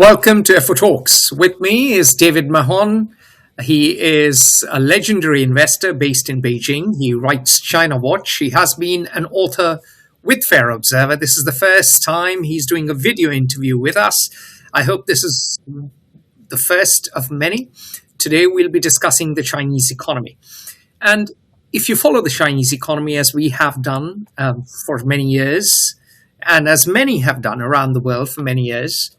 Welcome to FO Talks. With me is David Mahon. He is a legendary investor based in Beijing. He writes China Watch. He has been an author with Fair Observer. This is the first time he's doing a video interview with us. I hope this is the first of many. Today we'll be discussing the Chinese economy. And if you follow the Chinese economy as we have done for many years, and as many have done around the world for many years,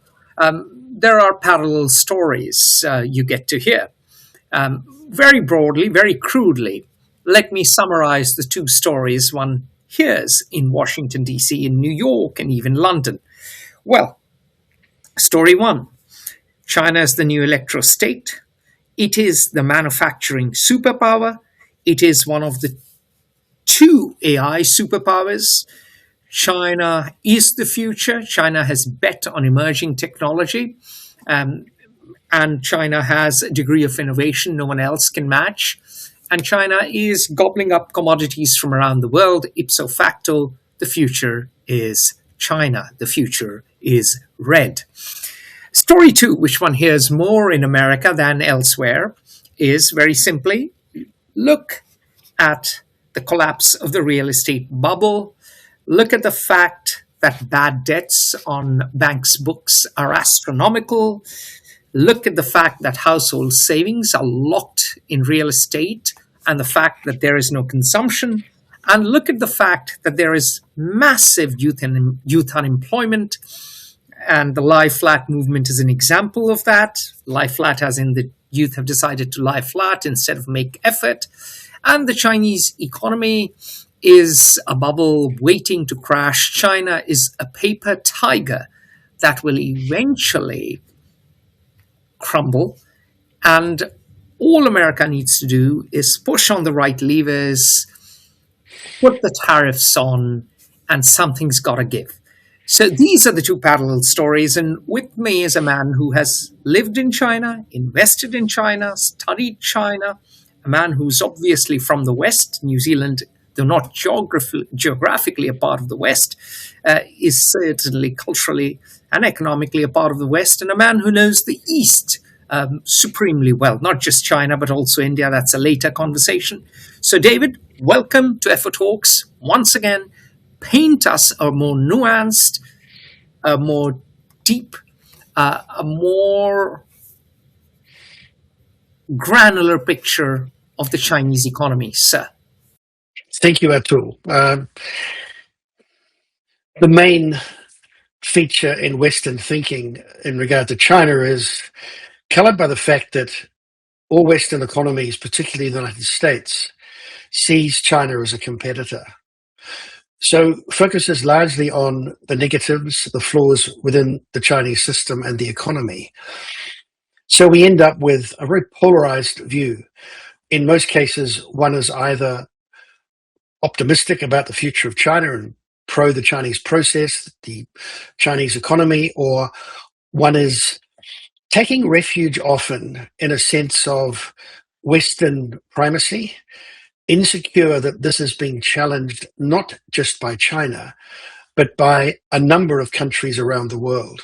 there are parallel stories you get to hear. Very broadly, very crudely, let me summarize the two stories one hears in Washington, D.C., in New York, and even London. Well, story one, China is the new electro-state. It is the manufacturing superpower. It is one of the two AI superpowers. China is the future. China has bet on emerging technology, and China has a degree of innovation no one else can match. And China is gobbling up commodities from around the world. Ipso facto, the future is China. The future is red. Story two, which one hears more in America than elsewhere, is very simply, look at the collapse of the real estate bubble. Look at the fact that bad debts on banks' books are astronomical. Look at the fact that household savings are locked in real estate and the fact that there is no consumption. And look at the fact that there is massive youth unemployment. And the lie flat movement is an example of that. Lie flat as in the youth have decided to lie flat instead of make effort. And the Chinese economy is a bubble waiting to crash. China is a paper tiger that will eventually crumble. And all America needs to do is push on the right levers, put the tariffs on, and something's got to give. So these are the two parallel stories. And with me is a man who has lived in China, invested in China, studied China, a man who's obviously from the West, New Zealand, though not geographically a part of the West, is certainly culturally and economically a part of the West, and a man who knows the East supremely well, not just China, but also India. That's a later conversation. So, David, welcome to FO Talks. Once again, paint us a more nuanced, a more deep, a more granular picture of the Chinese economy, sir. Thank you, Atul. The main feature in Western thinking in regard to China is colored by the fact that all Western economies, particularly the United States, sees China as a competitor. So focuses largely on the negatives, the flaws within the Chinese system and the economy. So we end up with a very polarized view. In most cases, one is either optimistic about the future of China and pro the Chinese process, the Chinese economy, or one is taking refuge often in a sense of Western primacy, insecure that this is being challenged not just by China, but by a number of countries around the world.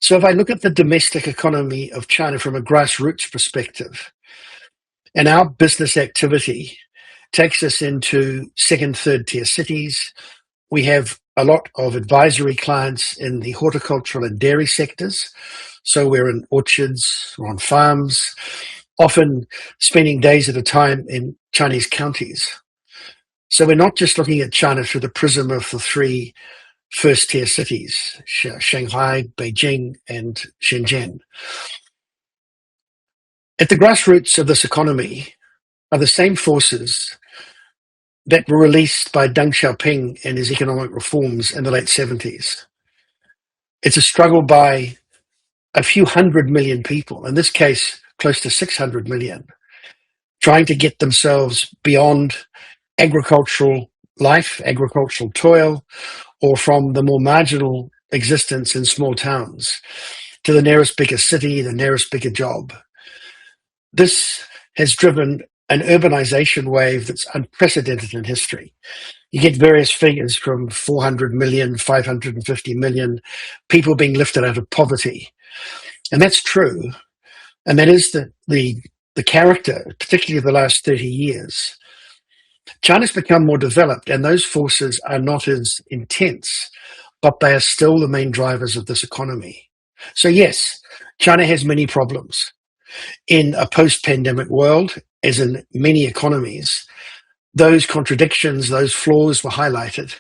So if I look at the domestic economy of China from a grassroots perspective, and our business activity takes us into second, third tier cities. We have a lot of advisory clients in the horticultural and dairy sectors. So we're in orchards, we're on farms, often spending days at a time in Chinese counties. So we're not just looking at China through the prism of the three first tier cities, Shanghai, Beijing, and Shenzhen. At the grassroots of this economy are the same forces that were released by Deng Xiaoping and his economic reforms in the late 70s. It's a struggle by a few 100 million people, in this case, close to 600 million, trying to get themselves beyond agricultural life, agricultural toil, or from the more marginal existence in small towns to the nearest bigger city, the nearest bigger job. This has driven an urbanization wave that's unprecedented in history. You get various figures from 400 million, 550 million people being lifted out of poverty. And that's true. And that is the character, particularly of the last 30 years. China's become more developed, and those forces are not as intense, but they are still the main drivers of this economy. So yes, China has many problems. In a post-pandemic world, as in many economies, those contradictions, those flaws were highlighted.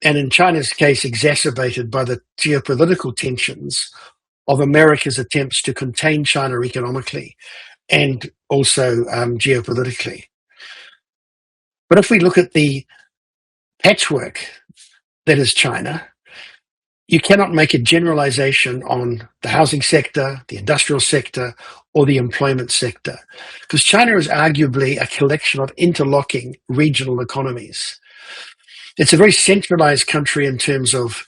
And in China's case, exacerbated by the geopolitical tensions of America's attempts to contain China economically and also geopolitically. But if we look at the patchwork that is China, you cannot make a generalization on the housing sector, the industrial sector, or the employment sector, because China is arguably a collection of interlocking regional economies. It's a very centralized country in terms of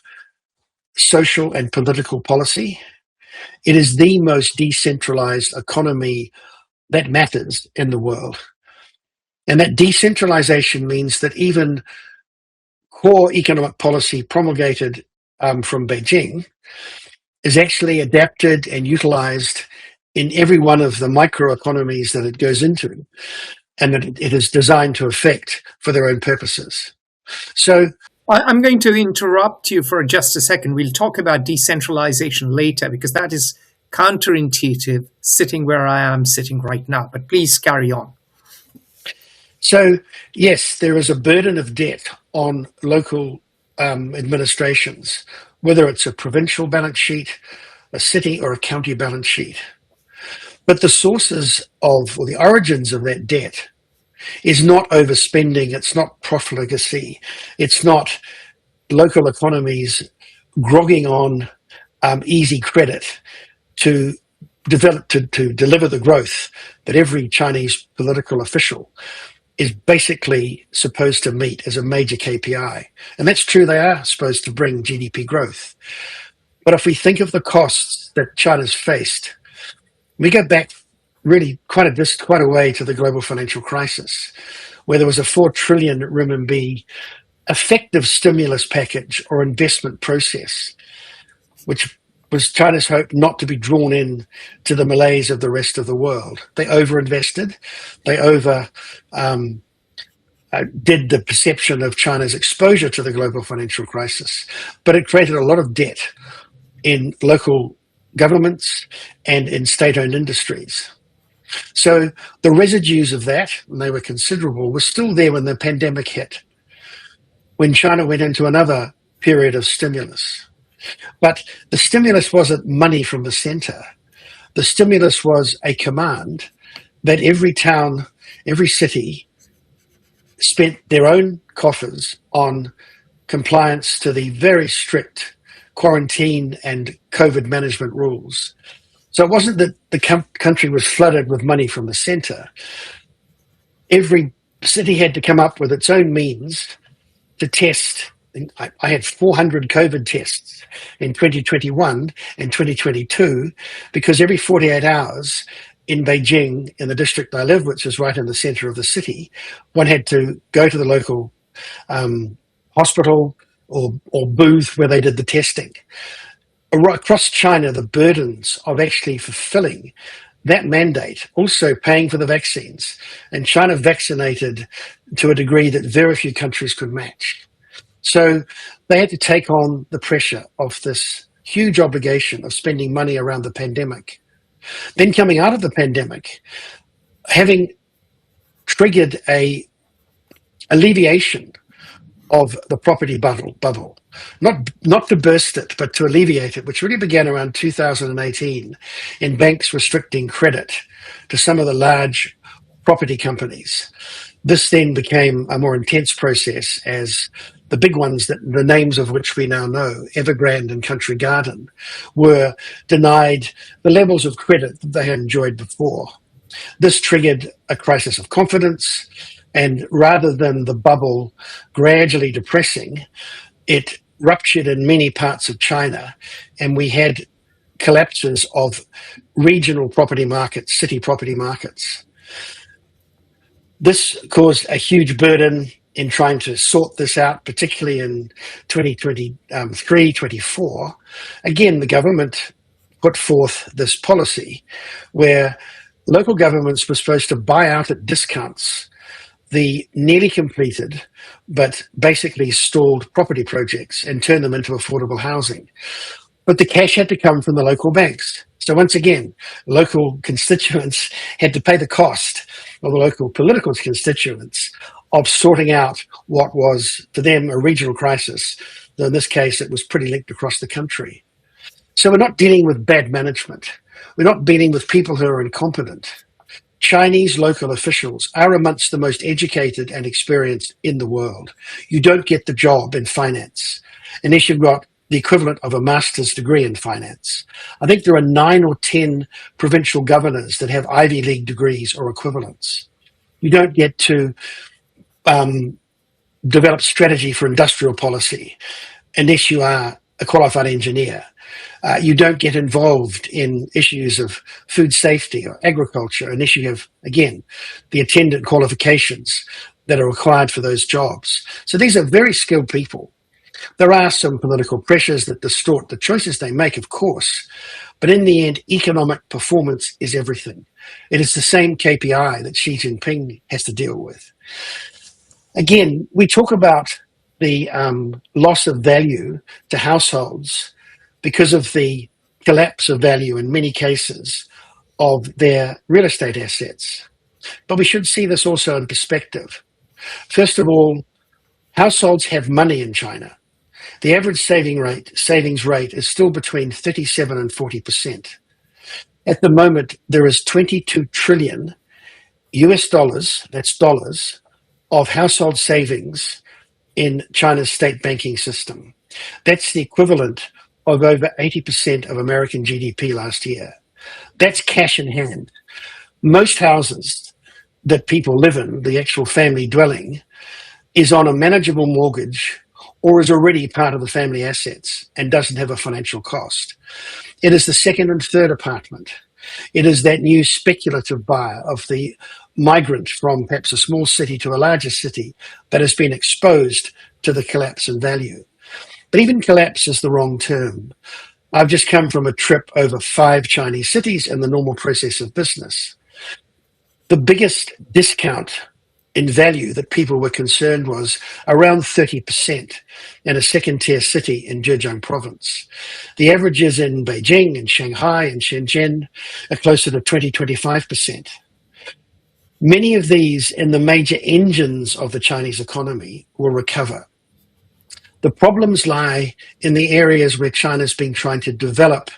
social and political policy. It is the most decentralized economy that matters in the world. And that decentralization means that even core economic policy promulgated from Beijing is actually adapted and utilized in every one of the microeconomies that it goes into, and that it is designed to affect for their own purposes. So I'm going to interrupt you for just a second. We'll talk about decentralization later because that is counterintuitive sitting where I am sitting right now. But please carry on. So, yes, there is a burden of debt on local administrations, whether it's a provincial balance sheet, a city or a county balance sheet. But the sources of, or the origins of that debt is not overspending, it's not profligacy, it's not local economies grogging on easy credit to deliver the growth that every Chinese political official is basically supposed to meet as a major KPI. And that's true, they are supposed to bring GDP growth. But if we think of the costs that China's faced, we go back really quite a way to the global financial crisis, where there was a 4 trillion renminbi effective stimulus package or investment process, which was China's hope not to be drawn in to the malaise of the rest of the world. They overinvested. They did the perception of China's exposure to the global financial crisis, but it created a lot of debt in local governments and in state-owned industries. So the residues of that, and they were considerable, were still there when the pandemic hit, when China went into another period of stimulus. But the stimulus wasn't money from the center. The stimulus was a command that every town, every city spent their own coffers on compliance to the very strict quarantine and COVID management rules. So it wasn't that the country was flooded with money from the center. Every city had to come up with its own means to test. I had 400 COVID tests in 2021 and 2022 because every 48 hours in Beijing, in the district I live, which is right in the center of the city, one had to go to the local hospital or booth where they did the testing. Across China, the burdens of actually fulfilling that mandate, also paying for the vaccines, and China vaccinated to a degree that very few countries could match. So they had to take on the pressure of this huge obligation of spending money around the pandemic. Then coming out of the pandemic, having triggered a alleviation of the property bubble, not to burst it, but to alleviate it, which really began around 2018 in banks restricting credit to some of the large property companies. This then became a more intense process as the big ones, that the names of which we now know, Evergrande and Country Garden, were denied the levels of credit that they had enjoyed before. This triggered a crisis of confidence, and rather than the bubble gradually depressing, it ruptured in many parts of China, and we had collapses of regional property markets, city property markets. This caused a huge burden in trying to sort this out, particularly in 2023, 24. Again, the government put forth this policy where local governments were supposed to buy out at discounts the nearly completed but basically stalled property projects and turn them into affordable housing. But the cash had to come from the local banks. So once again, local constituents had to pay the cost of the local political constituents of sorting out what was, for them, a regional crisis. Though in this case, it was pretty linked across the country. So we're not dealing with bad management. We're not dealing with people who are incompetent. Chinese local officials are amongst the most educated and experienced in the world. You don't get the job in finance unless you've got the equivalent of a master's degree in finance. I think there are 9 or 10 provincial governors that have Ivy League degrees or equivalents. You don't get to develop strategy for industrial policy unless you are a qualified engineer. You don't get involved in issues of food safety or agriculture unless you have, again, the attendant qualifications that are required for those jobs. So these are very skilled people. There are some political pressures that distort the choices they make, of course, but in the end, economic performance is everything. It is the same KPI that Xi Jinping has to deal with. Again, we talk about the loss of value to households because of the collapse of value in many cases of their real estate assets. But we should see this also in perspective. First of all, households have money in China. The average savings rate is still between 37 and 40%. At the moment, there is 22 trillion US dollars, that's dollars, of household savings in China's state banking system. That's the equivalent of over 80% of American GDP last year. That's cash in hand. Most houses that people live in, the actual family dwelling, is on a manageable mortgage or is already part of the family assets and doesn't have a financial cost. It is the second and third apartment. It is that new speculative buyer of the migrant from perhaps a small city to a larger city that has been exposed to the collapse in value. But even collapse is the wrong term. I've just come from a trip over 5 Chinese cities in the normal process of business. The biggest discount in value that people were concerned was around 30% in a second-tier city in Zhejiang province. The averages in Beijing and Shanghai and Shenzhen are closer to 20-25%. Many of these in the major engines of the Chinese economy will recover. The problems lie in the areas where China's been trying to develop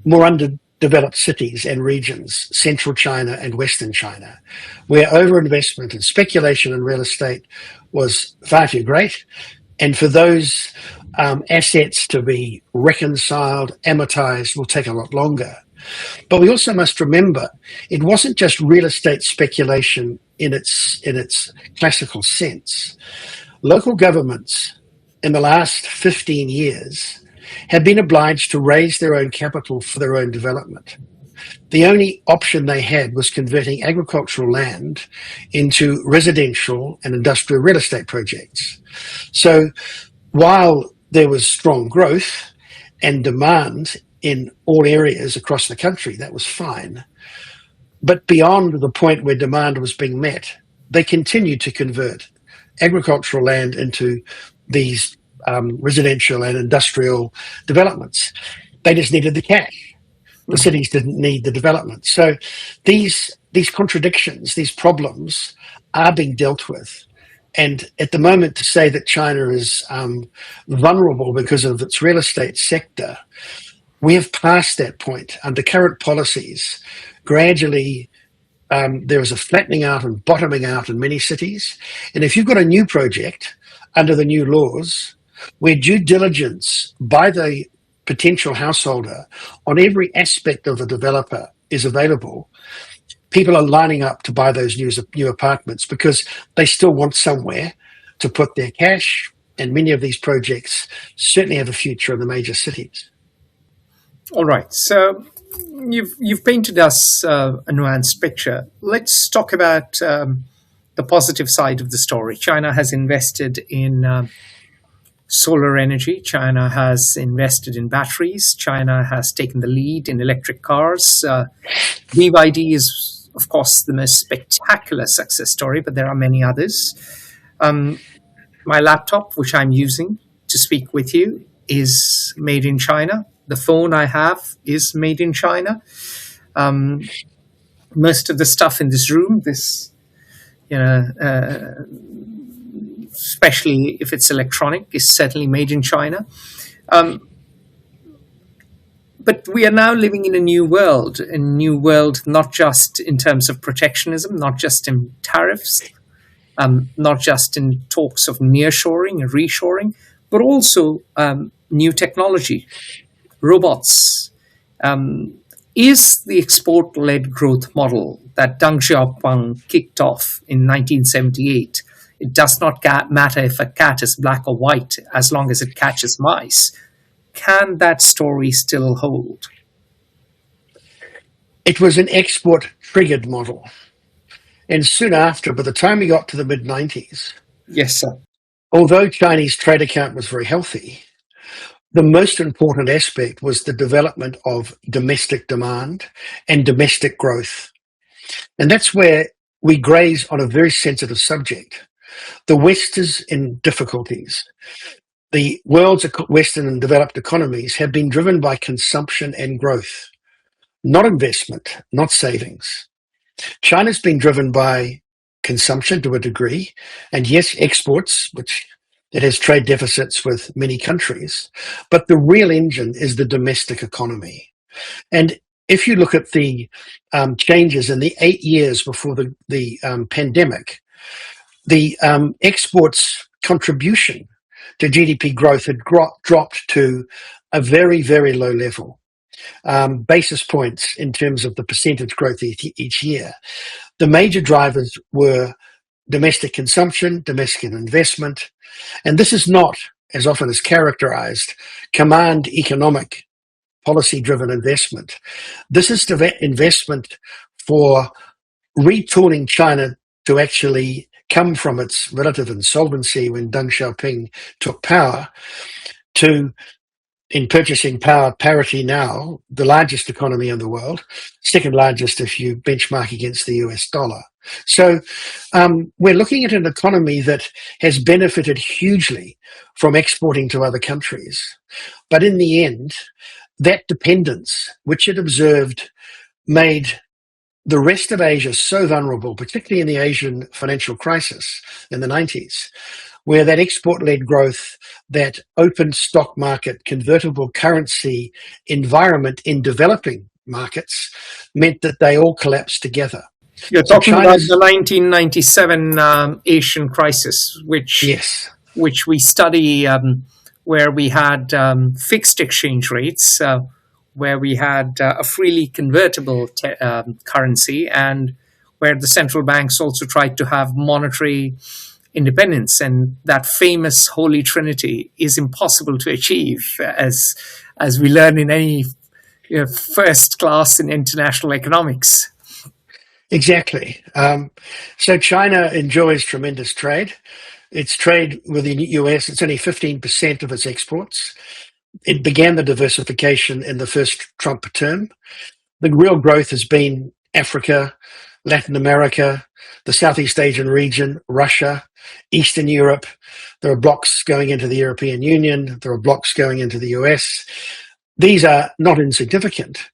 more underdeveloped cities and regions, central China and western China, where overinvestment and speculation in real estate was far too great. And for those assets to be reconciled, amortized, will take a lot longer. But we also must remember it wasn't just real estate speculation in its classical sense. Local governments in the last 15 years have been obliged to raise their own capital for their own development. The only option they had was converting agricultural land into residential and industrial real estate projects. So while there was strong growth and demand in all areas across the country, that was fine. But beyond the point where demand was being met, they continued to convert agricultural land into these residential and industrial developments. They just needed the cash. The cities didn't need the development. So these contradictions, these problems are being dealt with. And at the moment, to say that China is vulnerable because of its real estate sector, we have passed that point. Under current policies, gradually there is a flattening out and bottoming out in many cities. And if you've got a new project under the new laws, where due diligence by the potential householder on every aspect of the developer is available, people are lining up to buy those new apartments because they still want somewhere to put their cash. And many of these projects certainly have a future in the major cities. All right. So you've painted us a nuanced picture. Let's talk about the positive side of the story. China has invested in solar energy. China has invested in batteries. China has taken the lead in electric cars. BYD is, of course, the most spectacular success story, but there are many others. My laptop, which I'm using to speak with you, is made in China. The phone I have is made in China. Most of the stuff in this room, especially if it's electronic, is certainly made in China. But we are now living in a new world not just in terms of protectionism, not just in tariffs, not just in talks of nearshoring and reshoring, but also new technology, robots. Is the export-led growth model that Deng Xiaoping kicked off in 1978, it does not matter if a cat is black or white as long as it catches mice, can that story still hold? It was an export-triggered model. And soon after, by the time we got to the mid-90s, Yes, sir. although Chinese trade account was very healthy, the most important aspect was the development of domestic demand and domestic growth. And that's where we graze on a very sensitive subject. The West is in difficulties. The world's Western and developed economies have been driven by consumption and growth, not investment, not savings. China's been driven by consumption to a degree, and yes, exports, which it has trade deficits with many countries, but the real engine is the domestic economy. And if you look at the changes in the 8 years before the pandemic, the exports contribution to GDP growth had dropped to a very, very low level, basis points in terms of the percentage growth each year. The major drivers were domestic consumption, domestic investment, and this is not, as often is characterized, command economic policy-driven investment. This is investment for retooling China to actually come from its relative insolvency when Deng Xiaoping took power to, in purchasing power parity now, the largest economy in the world, second largest if you benchmark against the US dollar. So we're looking at an economy that has benefited hugely from exporting to other countries. But in the end, that dependence, which it observed, made the rest of Asia so vulnerable, particularly in the Asian financial crisis in the 90s, where that export-led growth, that open stock market, convertible currency environment in developing markets meant that they all collapsed together. You're talking about the 1997 Asian crisis, yes, which we study, where we had fixed exchange rates, where we had a freely convertible currency, and where the central banks also tried to have monetary independence. And that famous holy trinity is impossible to achieve, as we learn in any first class in international economics. Exactly. So China enjoys tremendous trade. Its trade with the US, it's only 15% of its exports. It began the diversification in the first Trump term. The real growth has been Africa, Latin America, the Southeast Asian region, Russia, Eastern Europe. There are blocks going into the European Union. There are blocks going into the US. These are not insignificant,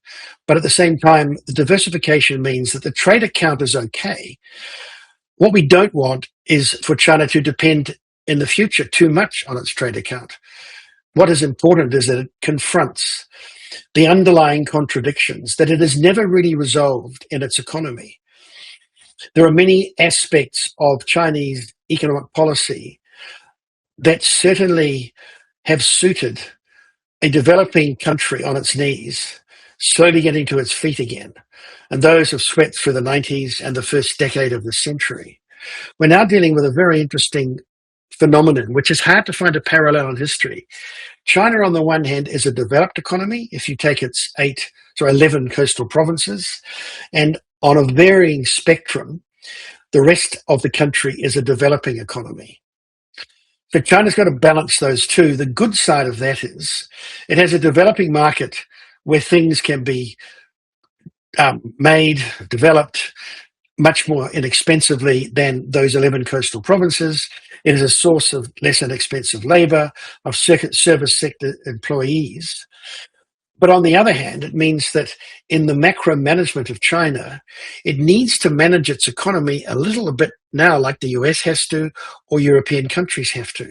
but at the same time, the diversification means that the trade account is okay. What we don't want is for China to depend in the future too much on its trade account. What is important is that it confronts the underlying contradictions that it has never really resolved in its economy. There are many aspects of Chinese economic policy that certainly have suited a developing country on its knees, slowly getting to its feet again. And those have swept through the 90s and the first decade of the century. We're now dealing with a very interesting phenomenon, which is hard to find a parallel in history. China, on the one hand, is a developed economy, if you take its 11 coastal provinces, and on a varying spectrum, The rest of the country is a developing economy. So China's got to balance those two. The good side of that is it has a developing market where things can be made, developed much more inexpensively than those 11 coastal provinces. It is a source of less inexpensive labor, of service sector employees. But on the other hand, it means that in the macro management of China, it needs to manage its economy a little bit now like the US has to, or European countries have to,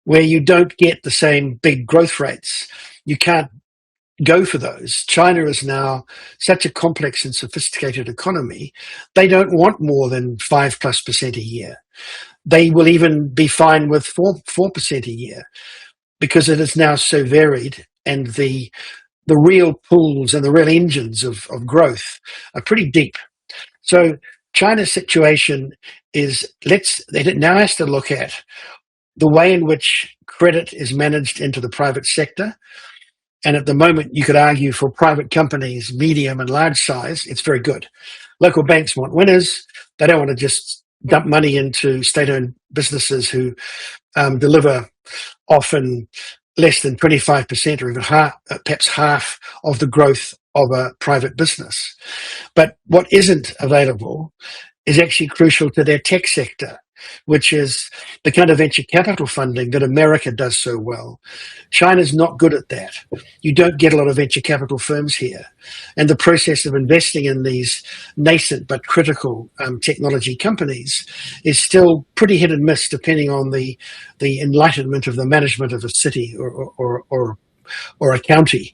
where you don't get the same big growth rates. You can't go for those. China is now such a complex and sophisticated economy. They don't want more than 5+% a year. They will even be fine with 4% a year because it is now so varied, and the real pools and the real engines of growth are pretty deep. So China's situation is, it now has to look at the way in which credit is managed into the private sector. And at the moment, you could argue for private companies, medium and large size, it's very good. Local banks want winners. They don't want to just dump money into state-owned businesses who deliver often less than 25% or even perhaps half of the growth of a private business. But what isn't available is actually crucial to their tech sector, which is the kind of venture capital funding that America does so well. China's not good at that. You don't get a lot of venture capital firms here. And the process of investing in these nascent but critical technology companies is still pretty hit and miss depending on the enlightenment of the management of a city or a county.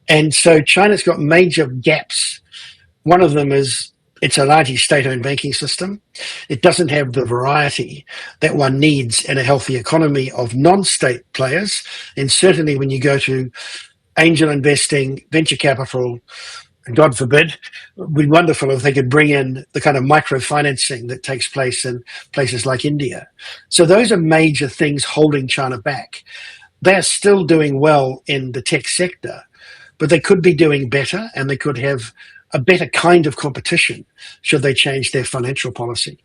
And so China's got major gaps. One of them is it's a largely state-owned banking system. It doesn't have the variety that one needs in a healthy economy of non-state players. And certainly when you go to angel investing, venture capital, God forbid, it would be wonderful if they could bring in the kind of microfinancing that takes place in places like India. So those are major things holding China back. They're still doing well in the tech sector, but they could be doing better, and they could have a better kind of competition should they change their financial policy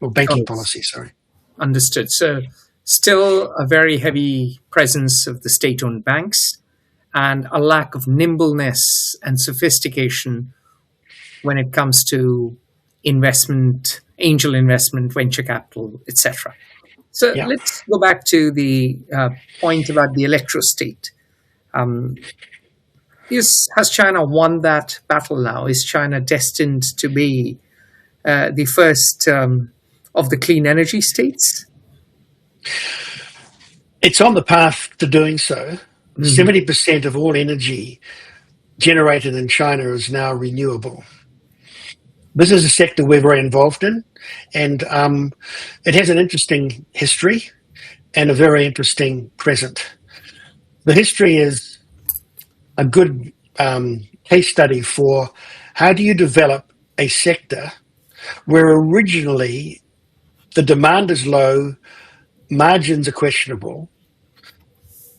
or banking policy, sorry. Understood. So still a very heavy presence of the state-owned banks and a lack of nimbleness and sophistication when it comes to investment, angel investment, venture capital, etc. So let's go back to the point about the electrostate. Has China won that battle now? Is China destined to be the first of the clean energy states? It's on the path to doing so. 70% of all energy generated in China is now renewable. This is a sector we're very involved in, and it has an interesting history and a very interesting present. The history is a good case study for how do you develop a sector where originally the demand is low, margins are questionable.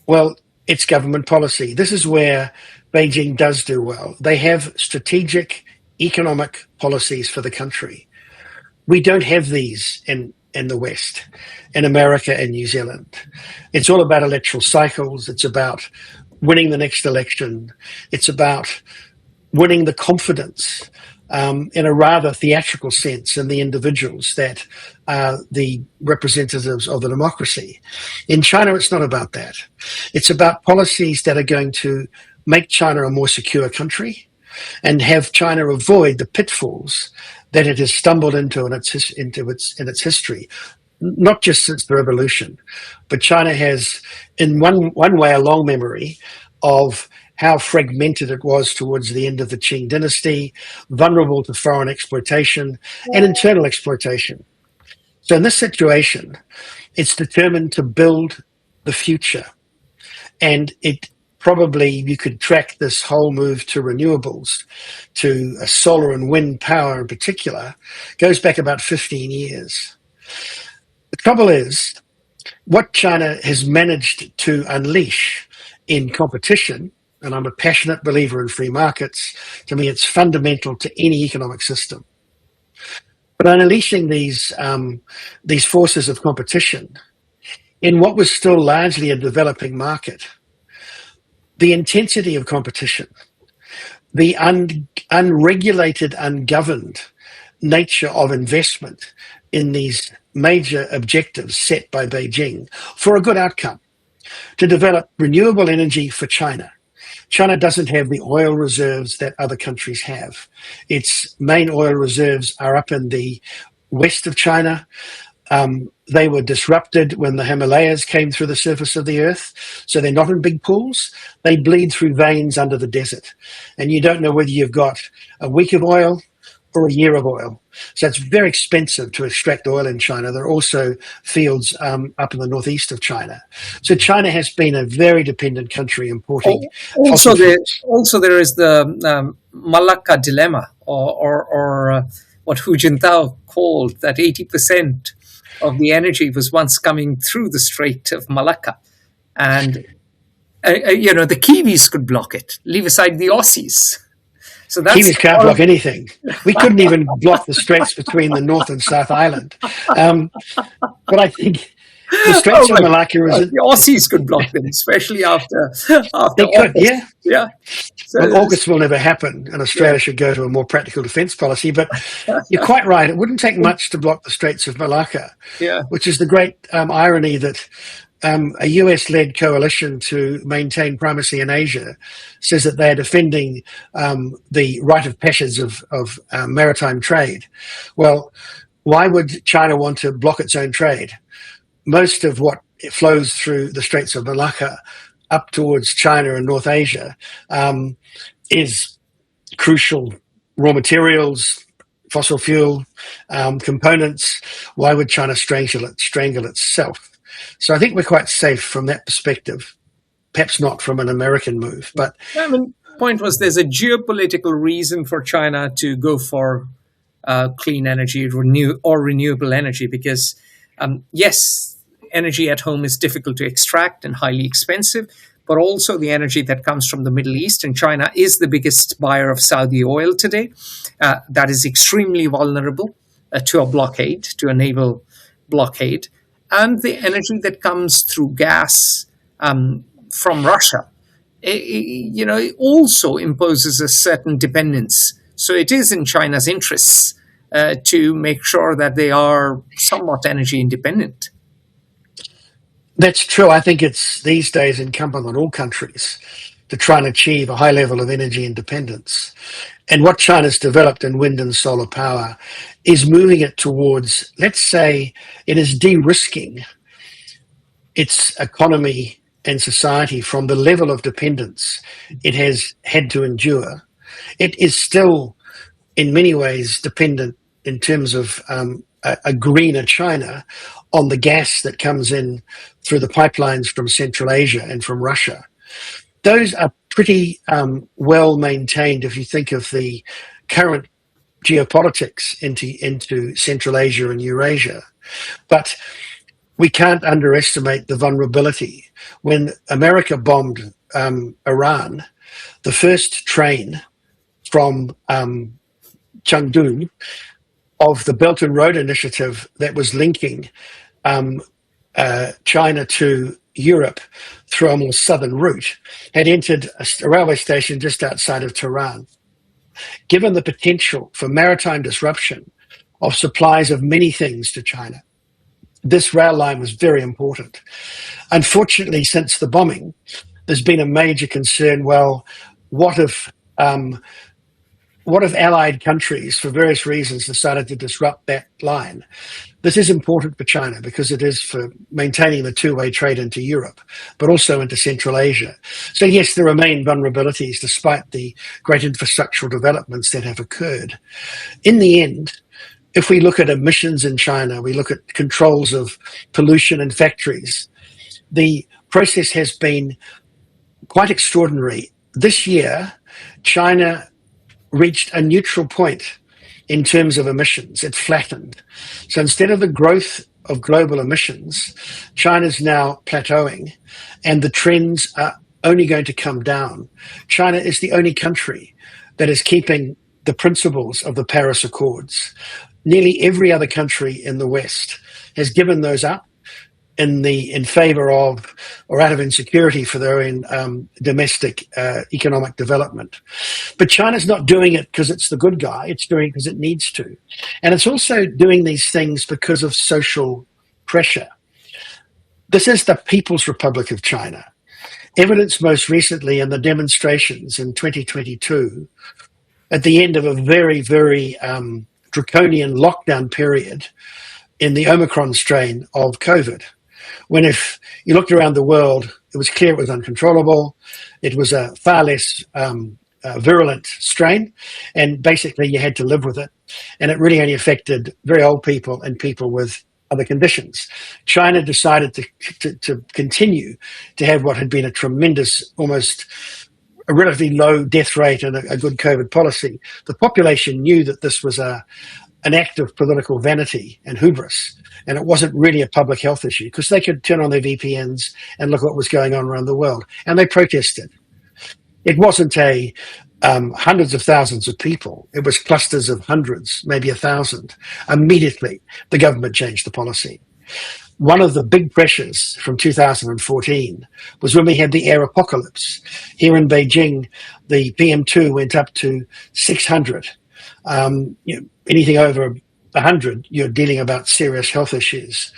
Well, it's government policy. This is where Beijing does do well. They have strategic economic policies for the country. We don't have these in the West, in America and New Zealand. It's all about electoral cycles. It's about winning the next election. It's about winning the confidence in a rather theatrical sense in the individuals that are the representatives of the democracy. In China, it's not about that. It's about policies that are going to make China a more secure country and have China avoid the pitfalls that it has stumbled into in its history, not just since the revolution, but China has, in one way, a long memory of how fragmented it was towards the end of the Qing dynasty, vulnerable to foreign exploitation and internal exploitation. So in this situation, it's determined to build the future. And it probably, you could track this whole move to renewables, to solar and wind power in particular, goes back about 15 years. The trouble is, what China has managed to unleash in competition, and I'm a passionate believer in free markets, to me it's fundamental to any economic system. But unleashing these forces of competition in what was still largely a developing market, the intensity of competition, the unregulated, ungoverned nature of investment in these major objectives set by Beijing for a good outcome, to develop renewable energy for China. China doesn't have the oil reserves that other countries have. Its main oil reserves are up in the west of China. They were disrupted when the Himalayas came through the surface of the earth. So they're not in big pools. They bleed through veins under the desert. And you don't know whether you've got a week of oil or a year of oil. So it's very expensive to extract oil in China. There are also fields up in the northeast of China. So China has been a very dependent country importing Also, fossil fuels. there is the Malacca dilemma, or what Hu Jintao called that 80% of the energy was once coming through the Strait of Malacca, and the Kiwis could block it. Leave aside the Aussies. So that's Kiwis can't block anything. We couldn't even block the straits between the North and South Island. But I think the Straits of Malacca is... the Aussies could block them, especially after They could, August. Yeah. So well, August will never happen, and Australia should go to a more practical defence policy. But you're quite right. It wouldn't take much to block the Straits of Malacca, which is the great irony that a US-led coalition to maintain primacy in Asia says that they're defending the right of passage of maritime trade. Well, why would China want to block its own trade? Most of what flows through the Straits of Malacca up towards China and North Asia is crucial raw materials, fossil fuel components. Why would China strangle itself? So I think we're quite safe from that perspective, perhaps not from an American move. But point was, there's a geopolitical reason for China to go for clean energy, renewable energy, because yes, energy at home is difficult to extract and highly expensive, but also the energy that comes from the Middle East, and China is the biggest buyer of Saudi oil today. That is extremely vulnerable to a blockade, to a naval blockade. And the energy that comes through gas from Russia, it also imposes a certain dependence. So it is in China's interests to make sure that they are somewhat energy independent. That's true. I think it's these days incumbent on all countries to try and achieve a high level of energy independence. And what China's developed in wind and solar power is moving it towards, let's say, it is de-risking its economy and society from the level of dependence it has had to endure. It is still, in many ways, dependent in terms of a greener China on the gas that comes in through the pipelines from Central Asia and from Russia. Those are pretty well maintained if you think of the current geopolitics into Central Asia and Eurasia. But we can't underestimate the vulnerability. When America bombed Iran, the first train from Chengdu of the Belt and Road Initiative that was linking China to Europe through a more southern route had entered a railway station just outside of Tehran. Given the potential for maritime disruption of supplies of many things to China, this rail line was very important. Unfortunately, since the bombing, there's been a major concern. Well, what if allied countries, for various reasons, decided to disrupt that line? This is important for China because it is for maintaining the two-way trade into Europe, but also into Central Asia. So yes, there remain vulnerabilities despite the great infrastructural developments that have occurred. In the end, if we look at emissions in China, we look at controls of pollution in factories, the process has been quite extraordinary. This year, China reached a neutral point in terms of emissions. It flattened. So instead of the growth of global emissions, China's now plateauing, and the trends are only going to come down. China is the only country that is keeping the principles of the Paris Accords. nearly every other country in the West has given those up in favor of or out of insecurity for their own domestic economic development. But China's not doing it because it's the good guy. It's doing it because it needs to. And it's also doing these things because of social pressure. This is the People's Republic of China. Evidenced most recently in the demonstrations in 2022 at the end of a very, very draconian lockdown period in the Omicron strain of COVID. When if you looked around the world, it was clear it was uncontrollable. It was a far less virulent strain, and basically you had to live with it. And it really only affected very old people and people with other conditions. China decided to continue to have what had been a tremendous, almost a relatively low death rate and a good COVID policy. The population knew that this was an act of political vanity and hubris, and it wasn't really a public health issue because they could turn on their VPNs and look what was going on around the world, and they protested. It wasn't a hundreds of thousands of people. It was clusters of hundreds, maybe 1,000. Immediately, the government changed the policy. One of the big pressures from 2014 was when we had the air apocalypse. Here in Beijing, the PM2 went up to 600. Anything over 100, you're dealing about serious health issues.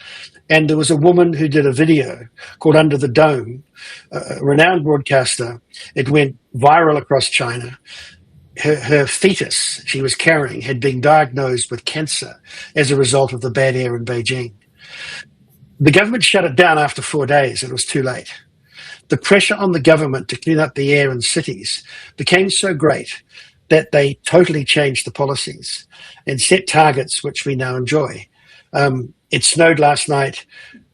And there was a woman who did a video called Under the Dome, a renowned broadcaster. It went viral across China. Her fetus she was carrying had been diagnosed with cancer as a result of the bad air in Beijing. The government shut it down after 4 days. It was too late. The pressure on the government to clean up the air in cities became so great that they totally changed the policies and set targets which we now enjoy. It snowed last night.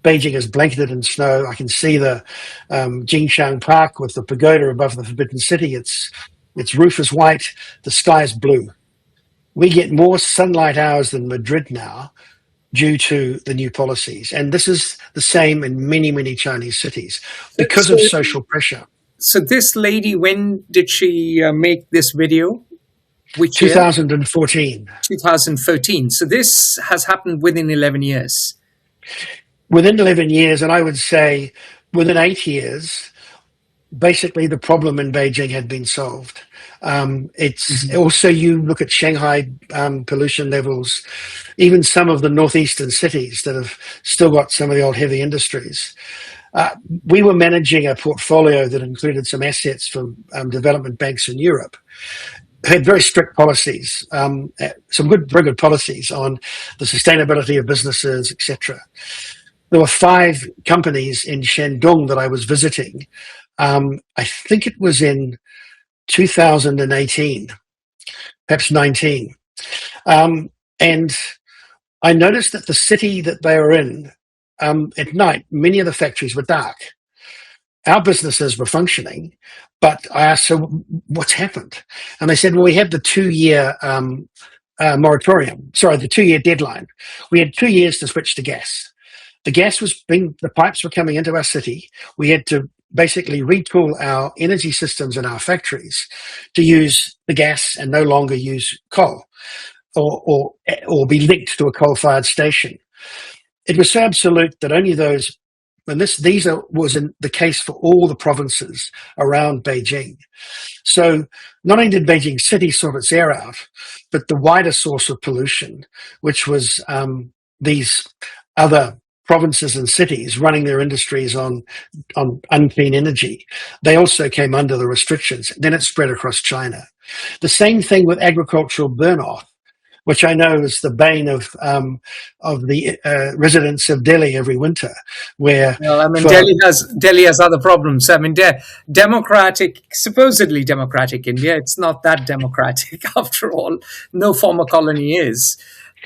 Beijing is blanketed in snow. I can see the Jingshan Park with the pagoda above the Forbidden City. Its roof is white. The sky is blue. We get more sunlight hours than Madrid now due to the new policies. And this is the same in many, many Chinese cities because of social pressure. So this lady, when did she make this video? Which 2014. Year? 2014. So this has happened within 11 years. Within 11 years, and I would say within 8 years, basically the problem in Beijing had been solved. It's also, you look at Shanghai pollution levels, even some of the northeastern cities that have still got some of the old heavy industries. We were managing a portfolio that included some assets from development banks in Europe. Had very strict policies, some very good policies on the sustainability of businesses, etc. There were 5 companies in Shandong that I was visiting. I think it was in 2018, perhaps 19. And I noticed that the city that they were in, at night, many of the factories were dark. Our businesses were functioning, but I asked, so what's happened? And they said, well, we had the 2-year moratorium, the 2-year deadline. We had 2 years to switch to gas. The pipes were coming into our city. We had to basically retool our energy systems in our factories to use the gas and no longer use coal or be linked to a coal-fired station. It was so absolute that only those, and was in the case for all the provinces around Beijing. So not only did Beijing City sort its air out, but the wider source of pollution, which was these other provinces and cities running their industries on unclean energy, they also came under the restrictions. Then it spread across China. The same thing with agricultural burn-off, which I know is the bane of the residents of Delhi every winter. Where Delhi has other problems. I mean, supposedly democratic India, it's not that democratic after all. No former colony is.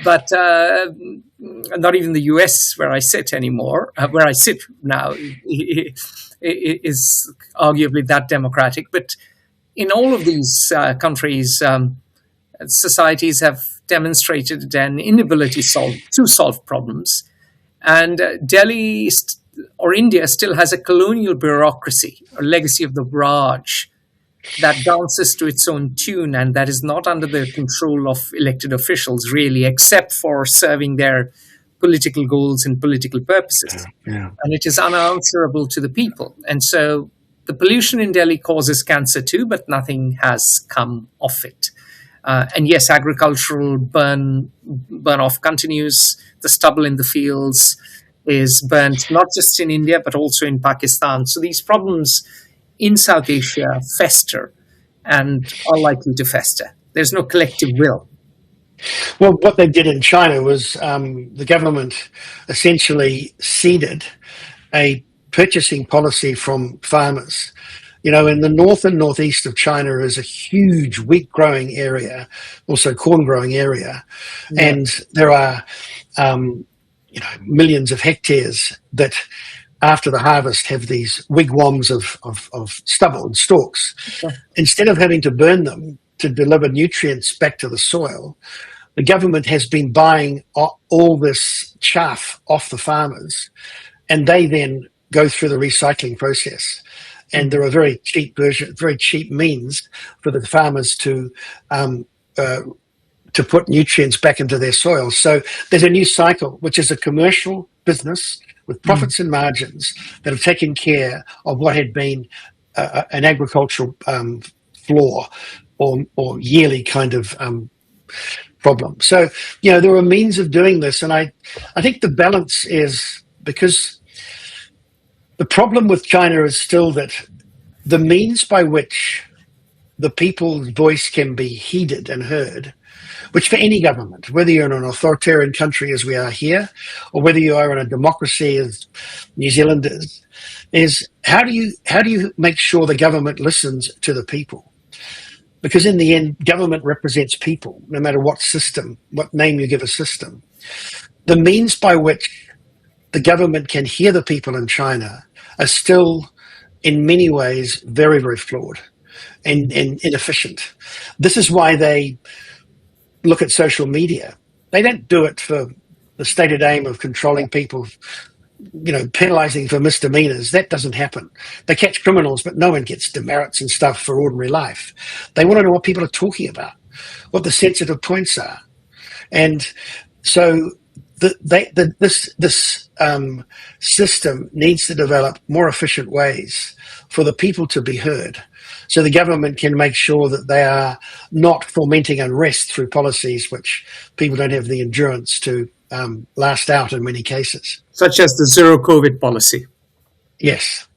But not even the US, where I sit anymore, where I sit now, is arguably that democratic. But in all of these countries, societies have demonstrated an inability to solve problems. And Delhi or India still has a colonial bureaucracy, a legacy of the Raj. that dances to its own tune and that is not under the control of elected officials, really, except for serving their political goals and political Yeah, purposes. yeah. And it is unanswerable to the people. And so the pollution in Delhi causes cancer too, but nothing has come of it. And yes, agricultural burn off continues. The stubble in the fields is burnt not just in India but also in Pakistan. So these problems in South Asia fester and are likely to fester. There's no collective will. Well, what they did in China was the government essentially ceded a purchasing policy from farmers. You know, in the north and northeast of China is a huge wheat growing area, also corn growing area, Yeah. and there are millions of hectares that after the harvest have these wigwams of stubble and stalks. Instead of having to burn them to deliver nutrients back to the soil, the government has been buying all this chaff off the farmers, and they then go through the recycling process. And there are very cheap means for the farmers to put nutrients back into their soil. So there's a new cycle, which is a commercial business with profits and margins that have taken care of what had been an agricultural flaw or yearly kind of problem. So, you know, there are means of doing this. And I think the balance is, because the problem with China is still that the means by which the people's voice can be heeded and heard, which for any government, whether you're in an authoritarian country as we are here, or whether you are in a democracy as New Zealand is how do you make sure the government listens to the people? Because in the end, government represents people, no matter what system, what name you give a system. The means by which the government can hear the people in China are still, in many ways, very, very flawed and inefficient. This is why they look at social media. They don't do it for the stated aim of controlling people, you know, penalizing for misdemeanors. That doesn't happen. They catch criminals, but no one gets demerits and stuff for ordinary life. They want to know what people are talking about, what the sensitive points are. And so this system needs to develop more efficient ways for the people to be heard, so the government can make sure that they are not fomenting unrest through policies which people don't have the endurance to last out in many cases. Such as the zero COVID policy. Yes.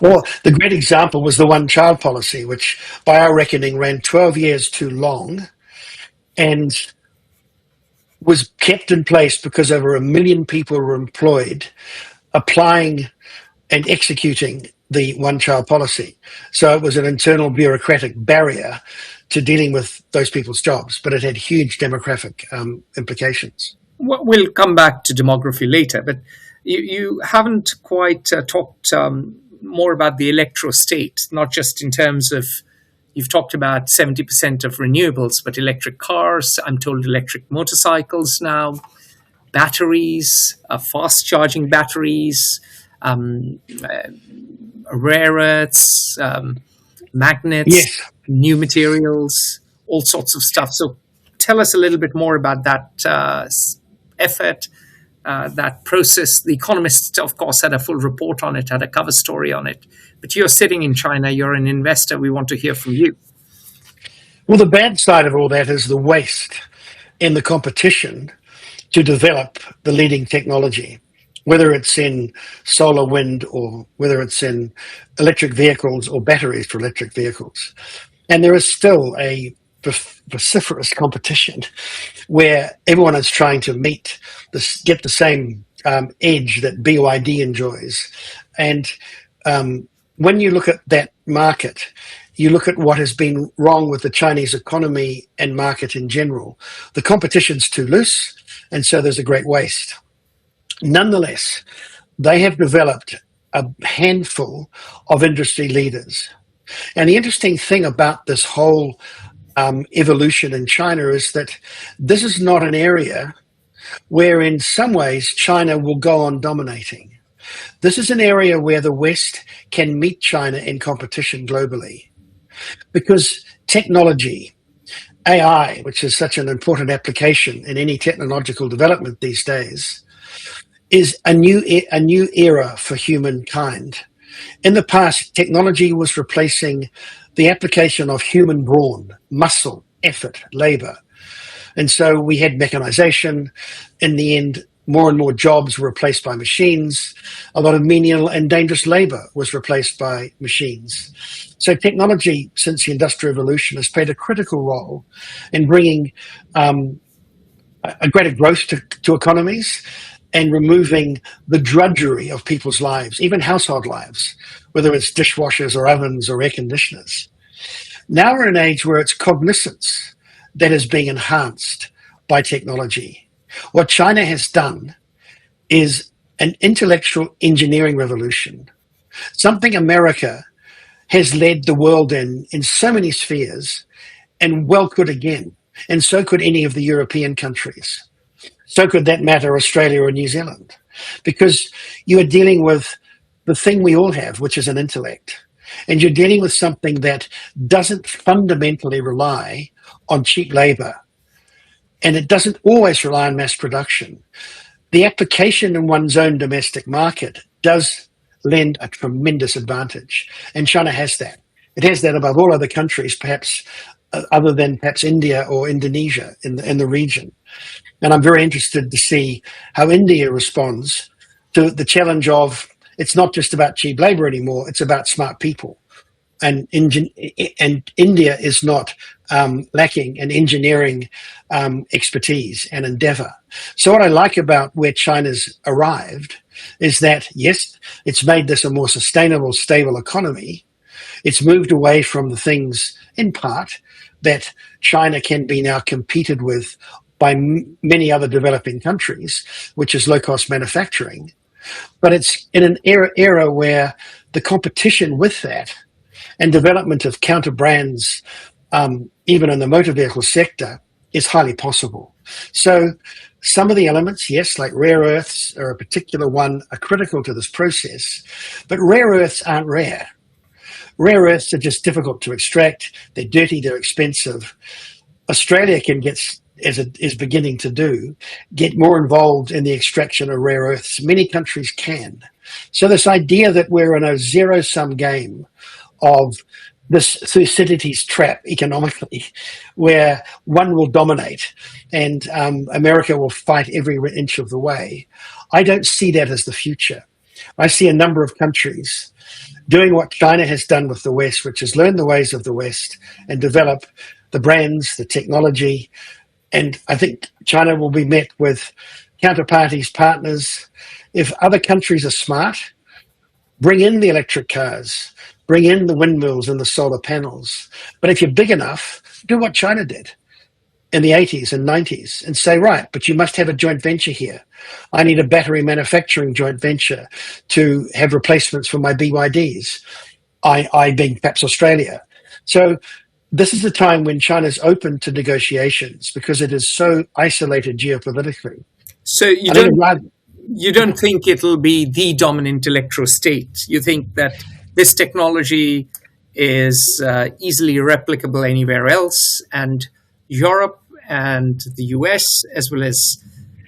Or the great example was the one-child policy, which by our reckoning ran 12 years too long and was kept in place because over 1 million people were employed applying and executing the one-child policy. So it was an internal bureaucratic barrier to dealing with those people's jobs, but it had huge demographic implications. We'll come back to demography later, but you haven't quite talked more about the electro-state, not just in terms of, you've talked about 70% of renewables, but electric cars, I'm told electric motorcycles now, batteries, fast-charging batteries, rare earths, magnets, Yes. new materials, all sorts of stuff. So tell us a little bit more about that effort, that process. The Economist, of course, had a full report on it, had a cover story on it. But you're sitting in China, you're an investor, we want to hear from you. Well, the bad side of all that is the waste in the competition to develop the leading technology, whether it's in solar, wind, or whether it's in electric vehicles or batteries for electric vehicles. And there is still a vociferous competition where everyone is trying to get the same edge that BYD enjoys. And when you look at that market, you look at what has been wrong with the Chinese economy and market in general. The competition's too loose, and so there's a great waste. Nonetheless, they have developed a handful of industry leaders. And the interesting thing about this whole evolution in China is that this is not an area where in some ways China will go on dominating. This is an area where the West can meet China in competition globally. because technology, AI, which is such an important application in any technological development these days, is a new era for humankind. In the past, technology was replacing the application of human brawn, muscle, effort, labor. And so we had mechanization. In the end, more and more jobs were replaced by machines. A lot of menial and dangerous labor was replaced by machines. So technology, since the Industrial Revolution, has played a critical role in bringing a greater growth to economies and removing the drudgery of people's lives, even household lives, whether it's dishwashers or ovens or air conditioners. Now we're in an age where it's cognizance that is being enhanced by technology. What China has done is an intellectual engineering revolution, something America has led the world in so many spheres, and well could again. And so could any of the European countries. So could that matter Australia or New Zealand, because you are dealing with the thing we all have, which is an intellect. And you're dealing with something that doesn't fundamentally rely on cheap labor. And it doesn't always rely on mass production. The application in one's own domestic market does lend a tremendous advantage. And China has that. It has that above all other countries, perhaps other than perhaps India or Indonesia in the region. And I'm very interested to see how India responds to the challenge of, it's not just about cheap labor anymore, it's about smart people. And India is not lacking in engineering expertise and endeavor. So what I like about where China's arrived is that, yes, it's made this a more sustainable, stable economy. It's moved away from the things, in part, that China can be now competed with by many other developing countries, which is low-cost manufacturing. But it's in an era where the competition with that and development of counter brands, even in the motor vehicle sector, is highly possible. So some of the elements, yes, like rare earths are a particular one, are critical to this process, but rare earths aren't rare. Rare earths are just difficult to extract. They're dirty, they're expensive. Australia can get, as it is beginning to do, get more involved in the extraction of rare earths. Many countries can. So this idea that we're in a zero-sum game of this Thucydides trap economically, where one will dominate and America will fight every inch of the way, I don't see that as the future. I see a number of countries doing what China has done with the West, which is learn the ways of the West and develop the brands, the technology. And I think China will be met with counterparties, partners. If other countries are smart, bring in the electric cars, bring in the windmills and the solar panels. But if you're big enough, do what China did in the 80s and 90s and say, right, but you must have a joint venture here. I need a battery manufacturing joint venture to have replacements for my BYDs, I being perhaps Australia. So this is the time when China's open to negotiations because it is so isolated geopolitically. So you don't think it'll be the dominant electrostate? You think that this technology is easily replicable anywhere else, and Europe and the US, as well as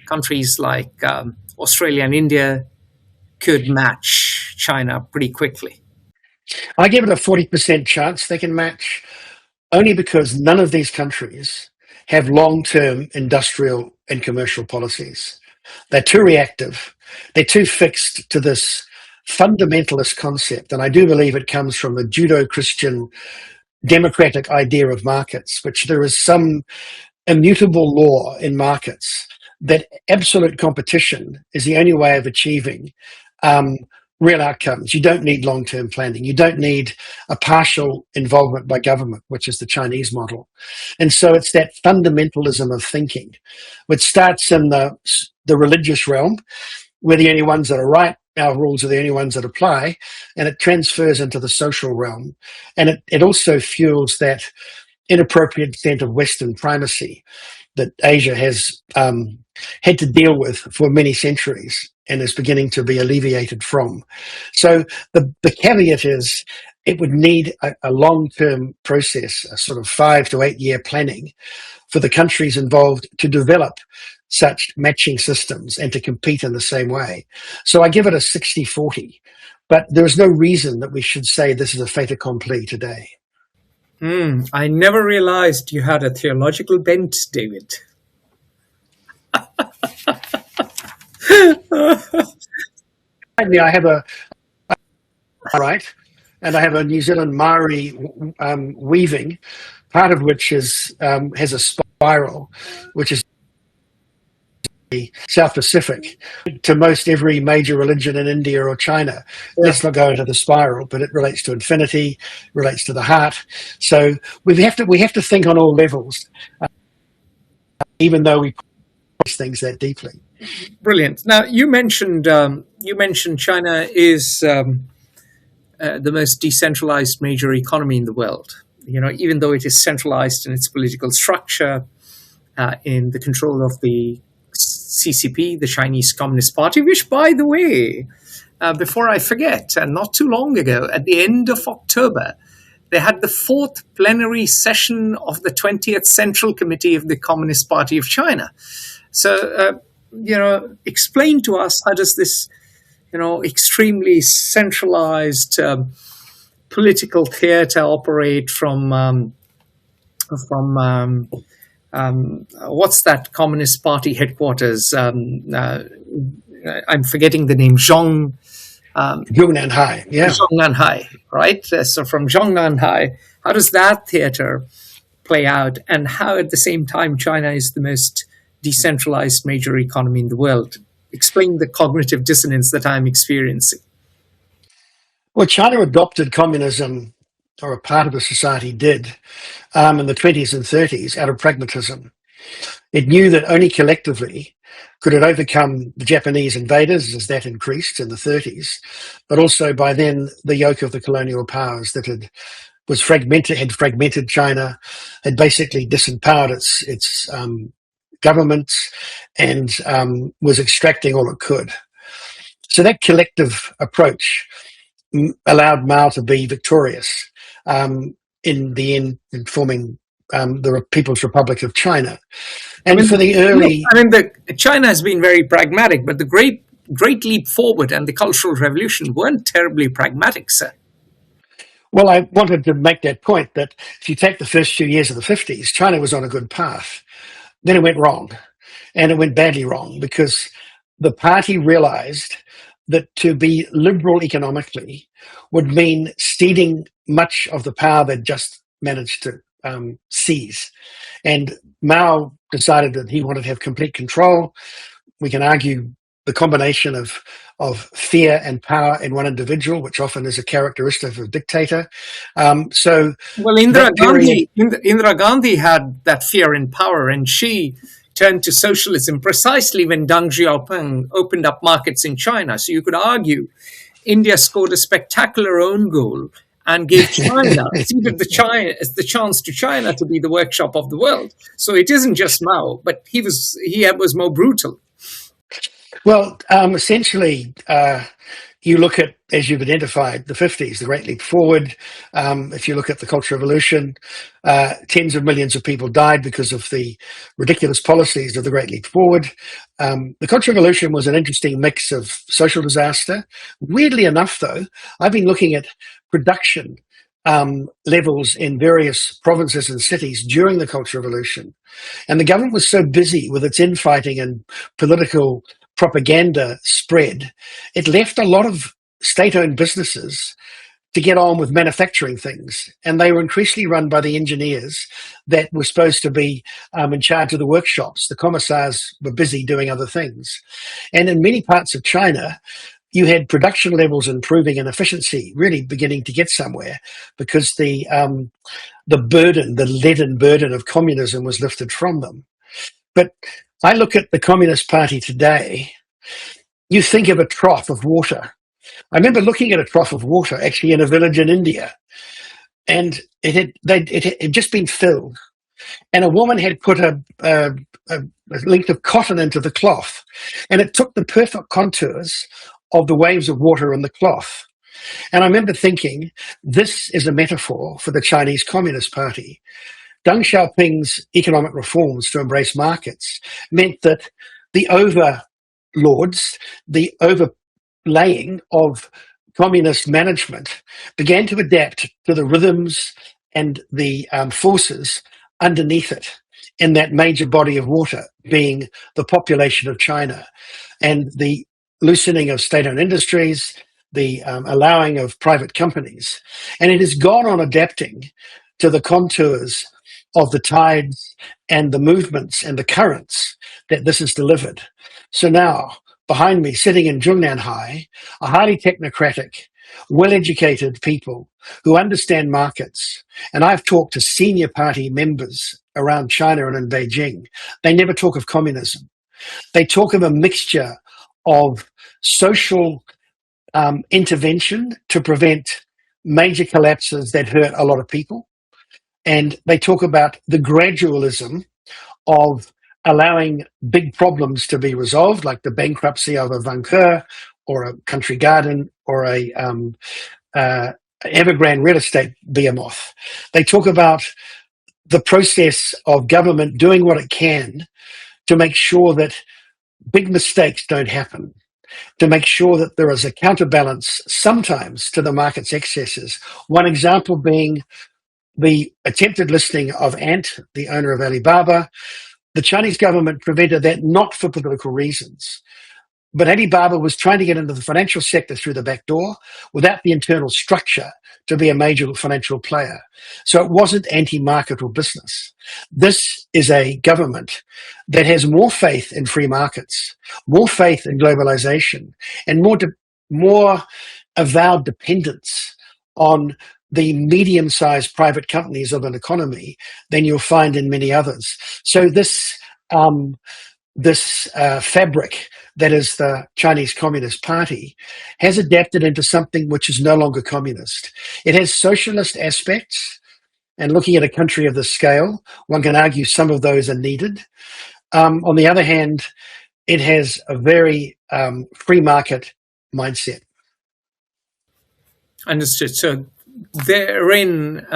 countries like Australia and India, could match China pretty quickly? I give it a 40% chance they can match, only because none of these countries have long-term industrial and commercial policies. They're too reactive. They're too fixed to this fundamentalist concept. And I do believe it comes from the Judeo-Christian democratic idea of markets, which there is some immutable law in markets that absolute competition is the only way of achieving real outcomes. You don't need long-term planning. You don't need a partial involvement by government, which is the Chinese model. And so it's that fundamentalism of thinking, which starts in the religious realm. We're the only ones that are right. Our rules are the only ones that apply. And it transfers into the social realm. And it also fuels that inappropriate sense of Western primacy that Asia has had to deal with for many centuries and is beginning to be alleviated from. So the caveat is it would need a long-term process, a sort of 5 to 8 year planning for the countries involved to develop such matching systems and to compete in the same way. So I give it a 60-40, but there is no reason that we should say this is a fait accompli today. I never realized you had a theological bent, David. I have a right, and I have a New Zealand Maori weaving, part of which is has a spiral, which is the South Pacific to most every major religion in India or China. Yeah. Let's not go into the spiral, but it relates to infinity, relates to the heart. So we have to think on all levels, even though we these things that deeply. Brilliant. Now you mentioned China is the most decentralized major economy in the world. You know, even though it is centralized in its political structure, in the control of the CCP, the Chinese Communist Party, which, by the way, before I forget, and not too long ago, at the end of October, they had the 4th plenary session of the 20th Central Committee of the Communist Party of China. So, explain to us, how does this, extremely centralized political theater operate from what's that Communist Party headquarters? I'm forgetting the name. Zhongnanhai, yeah. Zhongnanhai, right? So from Zhongnanhai, how does that theater play out, and how at the same time China is the most decentralized major economy in the world? Explain the cognitive dissonance that I'm experiencing. Well, China adopted communism, or a part of the society did, in the 20s and 30s out of pragmatism. It knew that only collectively could it overcome the Japanese invaders as that increased in the 30s, but also by then the yoke of the colonial powers that had fragmented China, had basically disempowered its governments, and was extracting all it could. So that collective approach allowed Mao to be victorious in the end, in forming the People's Republic of China. And China has been very pragmatic, but the great leap forward and the Cultural Revolution weren't terribly pragmatic, sir. Well, I wanted to make that point, that if you take the first few years of the 50s, China was on a good path. Then it went wrong, and it went badly wrong, because the party realized that to be liberal economically would mean ceding much of the power they'd just managed to seize. And Mao decided that he wanted to have complete control. We can argue the combination of fear and power in one individual, which often is a characteristic of a dictator. Indira Gandhi had that fear and power, and she turned to socialism precisely when Deng Xiaoping opened up markets in China. So you could argue India scored a spectacular own goal and gave ceded the chance to China to be the workshop of the world. So it isn't just Mao, but he was more brutal. Well, essentially, you look at, as you've identified, the 50s, the Great Leap Forward. If you look at the Cultural Revolution, tens of millions of people died because of the ridiculous policies of the Great Leap Forward. The Cultural Revolution was an interesting mix of social disaster. Weirdly enough, though, I've been looking at production levels in various provinces and cities during the Cultural Revolution. And the government was so busy with its infighting and political propaganda spread, it left a lot of state-owned businesses to get on with manufacturing things. And they were increasingly run by the engineers that were supposed to be in charge of the workshops. The commissars were busy doing other things. And in many parts of China, you had production levels improving and efficiency really beginning to get somewhere, because the leaden burden of communism was lifted from them. But I look at the Communist Party today, you think of a trough of water. I remember looking at a trough of water actually in a village in India, and it had just been filled. And a woman had put a length of cotton into the cloth, and it took the perfect contours of the waves of water in the cloth. And I remember thinking, this is a metaphor for the Chinese Communist Party. Deng Xiaoping's economic reforms to embrace markets meant that the overlords, the overlaying of communist management began to adapt to the rhythms and the forces underneath it in that major body of water, being the population of China, and the loosening of state-owned industries, the allowing of private companies. And it has gone on adapting to the contours of the tides and the movements and the currents that this has delivered. So now, behind me, sitting in Zhongnan High, are highly technocratic, well-educated people who understand markets. And I've talked to senior party members around China and in Beijing. They never talk of communism. They talk of a mixture of social intervention to prevent major collapses that hurt a lot of people. And they talk about the gradualism of allowing big problems to be resolved, like the bankruptcy of a Vanke or a Country Garden or a Evergrande real estate behemoth. They talk about the process of government doing what it can to make sure that big mistakes don't happen, to make sure that there is a counterbalance sometimes to the market's excesses. One example being the attempted listing of Ant, the owner of Alibaba. The Chinese government prevented that not for political reasons. But Alibaba was trying to get into the financial sector through the back door without the internal structure to be a major financial player. So it wasn't anti-market or business. This is a government that has more faith in free markets, more faith in globalization, and more avowed dependence on the medium-sized private companies of an economy than you'll find in many others. So this fabric that is the Chinese Communist Party has adapted into something which is no longer communist. It has socialist aspects, and looking at a country of this scale, one can argue some of those are needed. On the other hand, it has a very free market mindset. Understood. So therein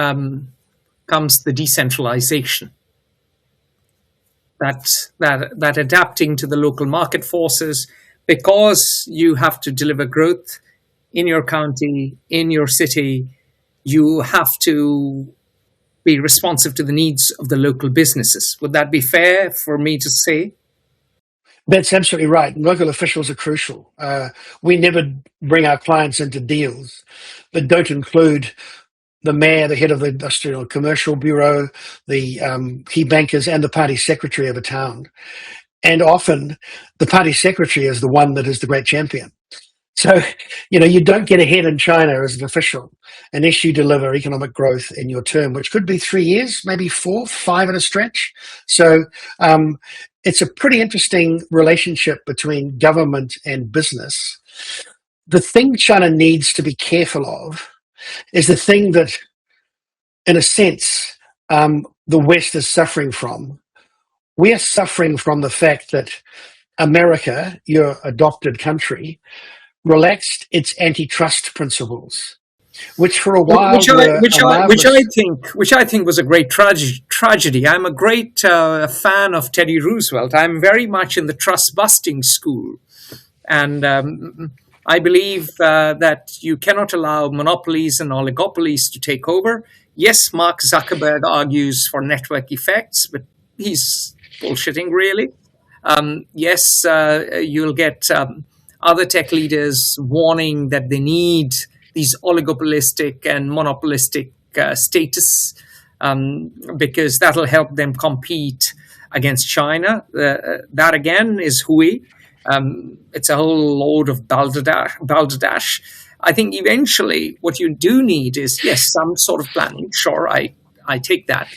comes the decentralization. That adapting to the local market forces, because you have to deliver growth in your county, in your city, you have to be responsive to the needs of the local businesses. Would that be fair for me to say? That's absolutely right. Local officials are crucial. We never bring our clients into deals that don't include the mayor, the head of the industrial and commercial bureau, the key bankers, and the party secretary of a town. And often the party secretary is the one that is the great champion. So, you don't get ahead in China as an official unless you deliver economic growth in your term, which could be 3 years, maybe 4, 5 in a stretch. So it's a pretty interesting relationship between government and business. The thing China needs to be careful of is the thing that, in a sense, the West is suffering from. We are suffering from the fact that America, your adopted country, relaxed its antitrust principles, which for a while which I think was a great tragedy. I'm a great fan of Teddy Roosevelt. I'm very much in the trust busting school, and I believe that you cannot allow monopolies and oligopolies to take over. Yes, Mark Zuckerberg argues for network effects, but he's bullshitting, really. Yes, you'll get other tech leaders warning that they need these oligopolistic and monopolistic status because that'll help them compete against China. That again is hooey. It's a whole load of balderdash. I think eventually what you do need is, yes, some sort of planning. Sure, I take that.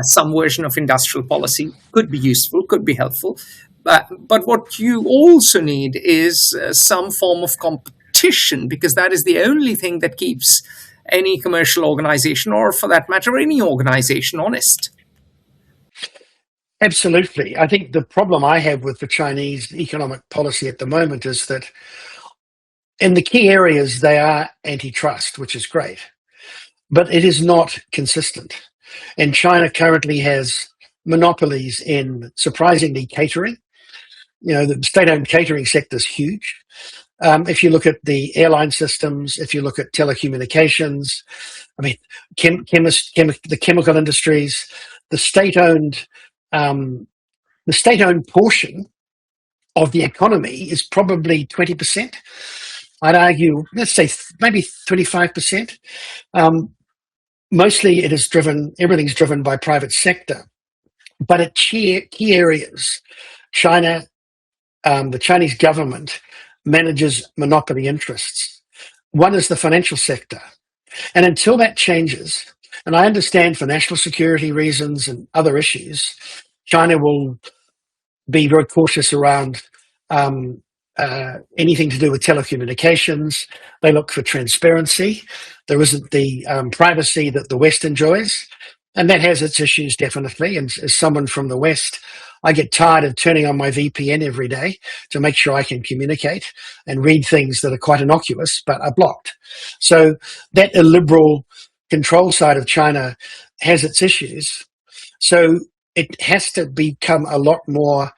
Some version of industrial policy could be useful, could be helpful. But what you also need is some form of competition, because that is the only thing that keeps any commercial organization, or for that matter, any organization, honest. Absolutely. I think the problem I have with the Chinese economic policy at the moment is that In the key areas, they are antitrust, which is great, but it is not consistent. And China currently has monopolies in, surprisingly, catering. The state-owned catering sector is huge. If you look at the airline systems, if you look at telecommunications, I mean, the chemical industries, the state-owned portion of the economy is probably 20%. I'd argue, let's say maybe 25%. Mostly everything's driven by private sector. But at key areas, China, the Chinese government manages monopoly interests. One is the financial sector. And until that changes, and I understand for national security reasons and other issues, China will be very cautious around anything to do with telecommunications. They look for transparency. There isn't the privacy that the West enjoys, and that has its issues, definitely. And as someone from the West, I get tired of turning on my VPN every day to make sure I can communicate and read things that are quite innocuous but are blocked. So that illiberal control side of China has its issues. So it has to become a lot more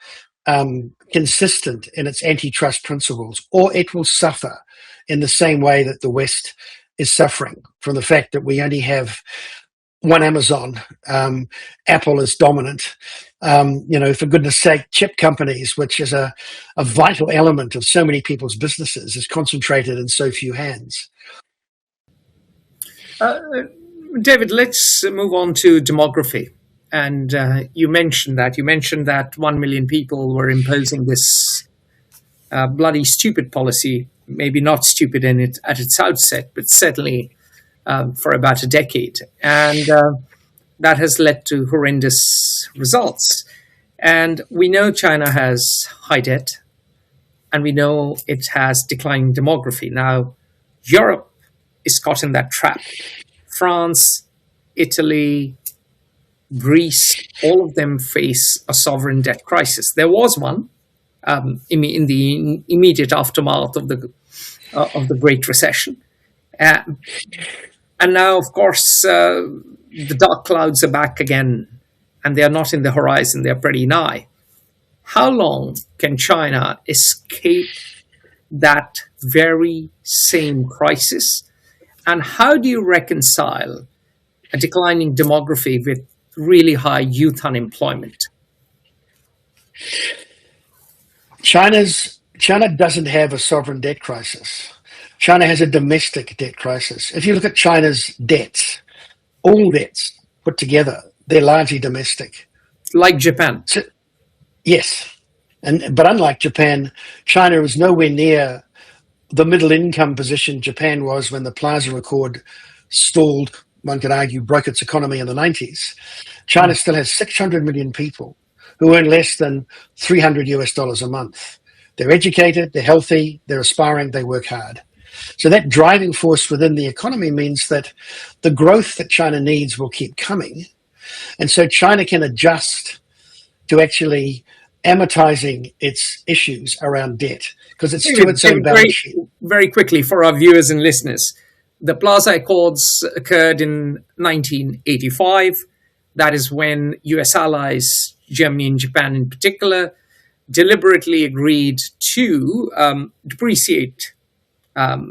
consistent in its antitrust principles, or it will suffer in the same way that the West is suffering from the fact that we only have one Amazon. Apple is dominant. For goodness sake, chip companies, which is a vital element of so many people's businesses, is concentrated in so few hands. David, let's move on to demography. And you mentioned that 1 million people were imposing this bloody stupid policy, maybe not stupid at its outset, but certainly for about a decade. And that has led to horrendous results. And we know China has high debt, and we know it has declining demography. Now, Europe is caught in that trap. France, Italy, Greece, all of them face a sovereign debt crisis. There was one in the immediate aftermath of the Great Recession, and now, of course, the dark clouds are back again, and they are not in the horizon; they are pretty nigh. How long can China escape that very same crisis, and how do you reconcile a declining demography with really high youth unemployment? China doesn't have a sovereign debt crisis. China has a domestic debt crisis. If you look at China's debts, all debts put together, they're largely domestic. Like Japan. So, yes. But unlike Japan, China is nowhere near the middle income position Japan was when the Plaza Accord stalled, one could argue, broke its economy in the 90s. China still has 600 million people who earn less than $300 a month. They're educated, they're healthy, they're aspiring, they work hard. So that driving force within the economy means that the growth that China needs will keep coming. And so China can adjust to actually amortizing its issues around debt because it's to its own balance sheet. Very quickly for our viewers and listeners, the Plaza Accords occurred in 1985. That is when US allies, Germany and Japan in particular, deliberately agreed to depreciate. They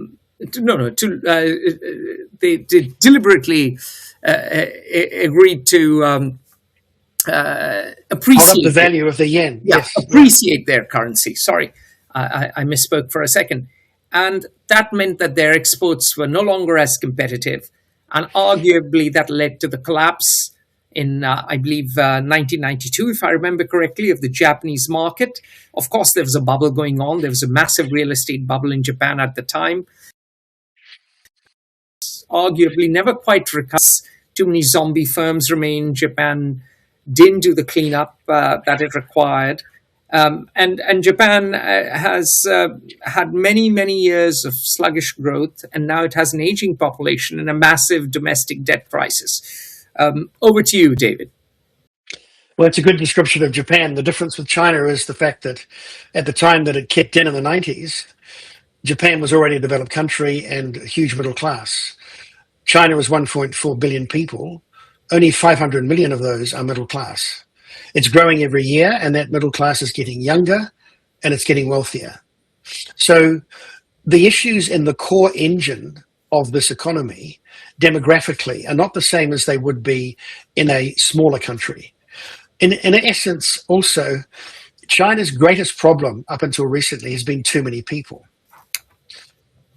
deliberately agreed to appreciate the value of the yen. Yeah, yes, appreciate their currency. Sorry, I misspoke for a second. And that meant that their exports were no longer as competitive. And arguably that led to the collapse in, I believe, 1992, if I remember correctly, of the Japanese market. Of course, there was a bubble going on. There was a massive real estate bubble in Japan at the time. Arguably never quite recovers. Too many zombie firms remain. Japan didn't do the cleanup that it required. And Japan has had many, many years of sluggish growth, and now it has an aging population and a massive domestic debt crisis. Over to you, David. Well, it's a good description of Japan. The difference with China is the fact that at the time that it kicked in the 90s, Japan was already a developed country and a huge middle class. China was 1.4 billion people. Only 500 million of those are middle class. It's growing every year, and that middle class is getting younger and it's getting wealthier. So the issues in the core engine of this economy demographically are not the same as they would be in a smaller country. In essence, also, China's greatest problem up until recently has been too many people.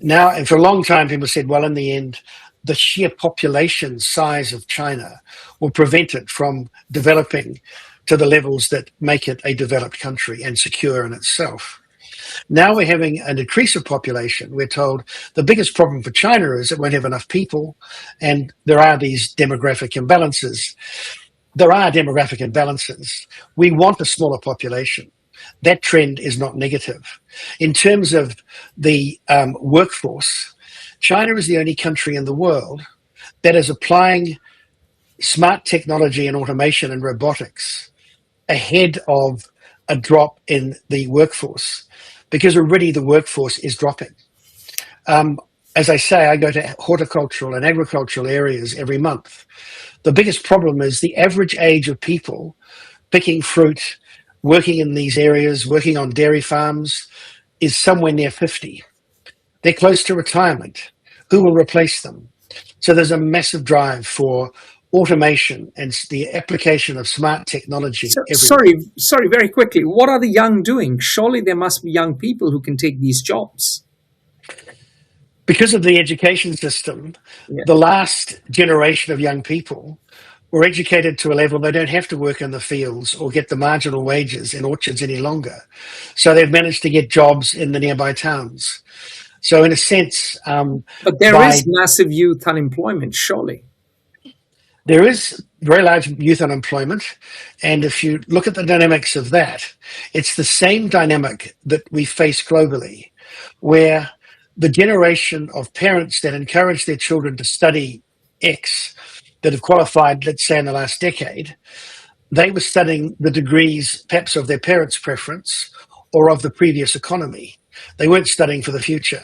Now, and for a long time, people said, well, in the end, the sheer population size of China will prevent it from developing to the levels that make it a developed country and secure in itself. Now we're having an increase of population. We're told the biggest problem for China is it won't have enough people, and there are these demographic imbalances. There are demographic imbalances. We want a smaller population. That trend is not negative. In terms of the workforce, China is the only country in the world that is applying smart technology and automation and robotics ahead of a drop in the workforce, because already the workforce is dropping. As I say, I go to horticultural and agricultural areas every month. The biggest problem is the average age of people picking fruit, working in these areas, working on dairy farms, is somewhere near 50. They're close to retirement. Who will replace them? So there's a massive drive for automation and the application of smart technology So, everywhere. sorry, very quickly. What are the young doing? Surely there must be young people who can take these jobs. Because of the education system, Yeah. the last generation of young people were educated to a level they don't have to work in the fields or get the marginal wages in orchards any longer. So they've managed to get jobs in the nearby towns. So in a sense, But there by is massive youth unemployment, surely. there is very large youth unemployment. And if you look at the dynamics of that, it's the same dynamic that we face globally, where the generation of parents that encourage their children to study X, that have qualified, let's say, in the last decade, they were studying the degrees perhaps of their parents' preference or of the previous economy. They weren't studying for the future.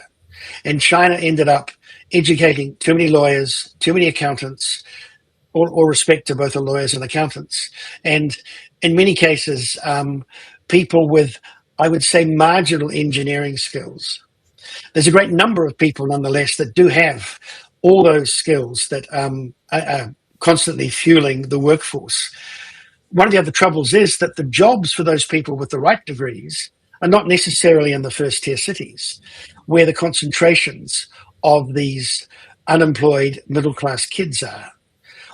And China ended up educating too many lawyers, too many accountants, all respect to both the lawyers and accountants. And in many cases, people with, I would say, marginal engineering skills. There's a great number of people, nonetheless, that do have all those skills that are constantly fueling the workforce. One of the other troubles is that the jobs for those people with the right degrees are not necessarily in the first tier cities, where the concentrations of these unemployed middle class kids are.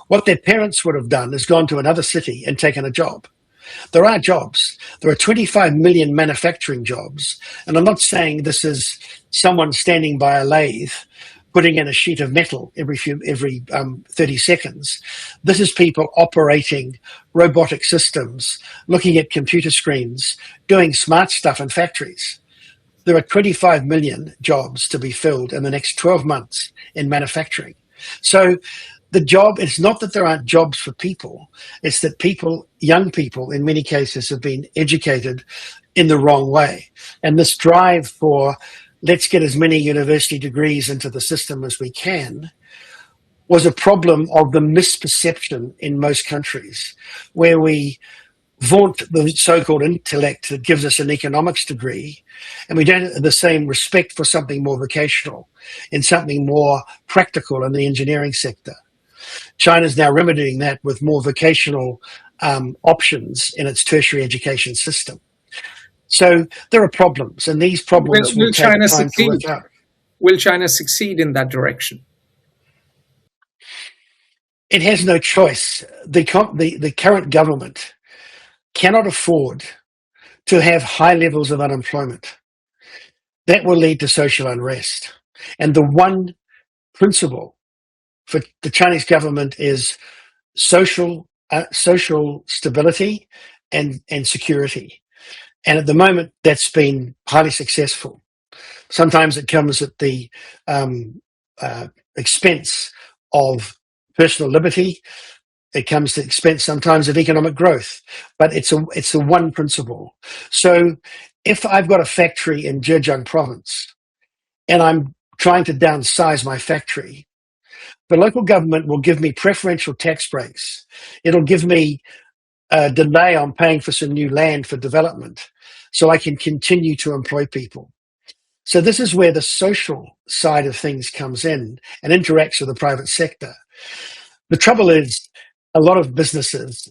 What their parents would have done is gone to another city and taken a job. There are jobs. There are 25 million manufacturing jobs. And I'm not saying this is someone standing by a lathe putting in a sheet of metal every 30 seconds. This is people operating robotic systems, looking at computer screens, doing smart stuff in factories. There are 25 million jobs to be filled in the next 12 months in manufacturing. So the job, it's not that there aren't jobs for people, it's that people, young people in many cases, have been educated in the wrong way. And this drive for let's get as many university degrees into the system as we can was a problem of the misperception in most countries, where we vaunt the so-called intellect that gives us an economics degree, and we don't have the same respect for something more vocational and something more practical in the engineering sector. China's now remedying that with more vocational options in its tertiary education system. So there are problems, and these problems will Will take China time to succeed? work out. Will China succeed in that direction? It has no choice. The current government cannot afford to have high levels of unemployment. That will lead to social unrest. And the one principle for the Chinese government is social stability and security. And at the moment, that's been highly successful. Sometimes it comes at the expense of personal liberty. It comes to expense sometimes of economic growth, but it's a one principle. So if I've got a factory in Zhejiang province and I'm trying to downsize my factory, the local government will give me preferential tax breaks. It'll give me a delay on paying for some new land for development so I can continue to employ people. So this is where the social side of things comes in and interacts with the private sector. The trouble is a lot of businesses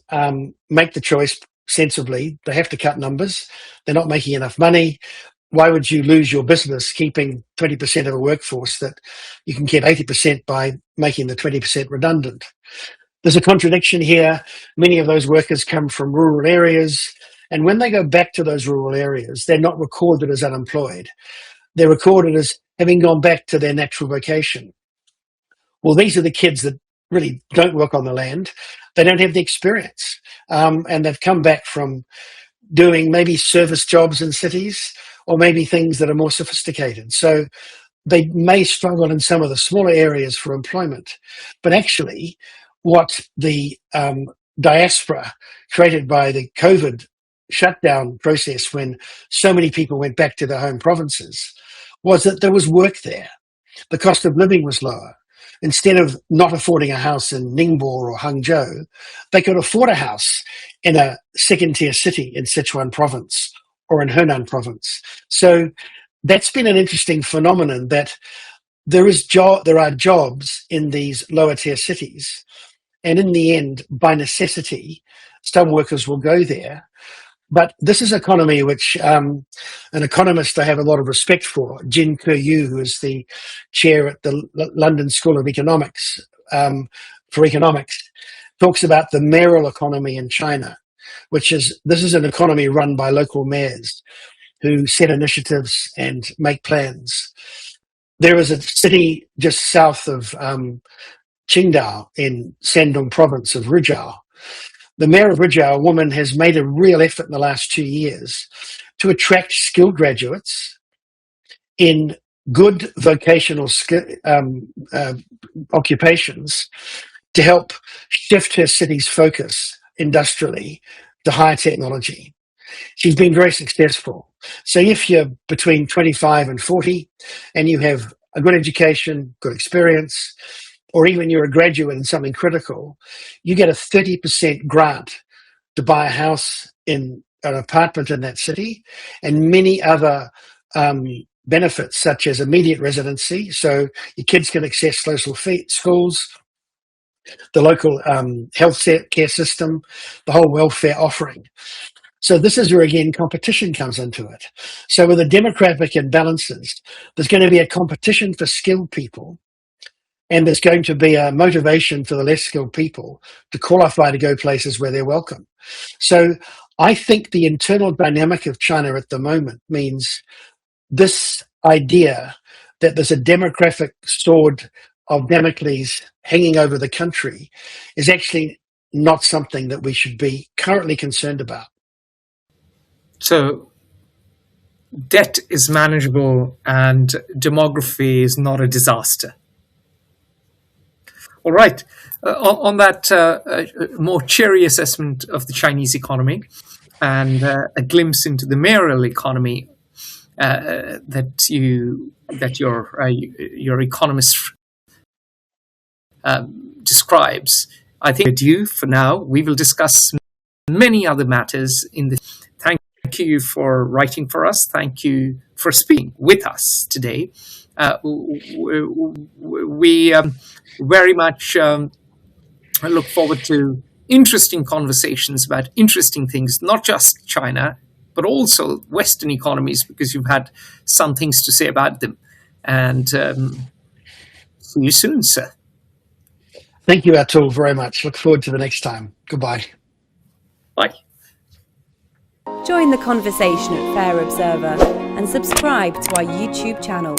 make the choice sensibly. They have to cut numbers. They're not making enough money. Why would you lose your business keeping 20% of a workforce that you can keep 80% by making the 20% redundant? There's a contradiction here. Many of those workers come from rural areas, and when they go back to those rural areas, they're not recorded as unemployed. They're recorded as having gone back to their natural vocation. Well, these are the kids that really don't work on the land. They don't have the experience, and they've come back from doing maybe service jobs in cities or maybe things that are more sophisticated. So they may struggle in some of the smaller areas for employment. But actually, what the diaspora created by the COVID shutdown process, when so many people went back to their home provinces, was that there was work there. The cost of living was lower. Instead of not affording a house in Ningbo or Hangzhou, they could afford a house in a second-tier city in Sichuan province or in Henan province. So that's been an interesting phenomenon, that there are jobs in these lower-tier cities, and in the end, by necessity, some workers will go there. But this is an economy which an economist I have a lot of respect for, Jin Ke-yu, who is the chair at the London School of Economics, for economics, talks about the mayoral economy in China, this is an economy run by local mayors who set initiatives and make plans. There is a city just south of Qingdao in Shandong province of Rizhao. The mayor of Rizhao, a woman, has made a real effort in the last 2 years to attract skilled graduates in good vocational occupations to help shift her city's focus industrially to higher technology. She's been very successful. So if you're between 25 and 40 and you have a good education, good experience, or even you're a graduate in something critical, you get a 30% grant to buy a house in an apartment in that city, and many other benefits, such as immediate residency, so your kids can access local schools, the local health care system, the whole welfare offering. So this is where, again, competition comes into it. So with the demographic imbalances, there's going to be a competition for skilled people, and there's going to be a motivation for the less skilled people to qualify to go places where they're welcome. So I think the internal dynamic of China at the moment means this idea that there's a demographic sword of Damocles hanging over the country is actually not something that we should be currently concerned about. So debt is manageable and demography is not a disaster. All right. On that more cheery assessment of the Chinese economy and a glimpse into the mayoral economy that your economist describes, I think adieu for now. We will discuss many other matters in the. Thank you for writing for us. Thank you for speaking with us today. We very much look forward to interesting conversations about interesting things, not just China, but also Western economies, because you've had some things to say about them. And see you soon, sir. Thank you, Atul, very much. Look forward to the next time. Goodbye. Bye. Join the conversation at Fair Observer and subscribe to our YouTube channel.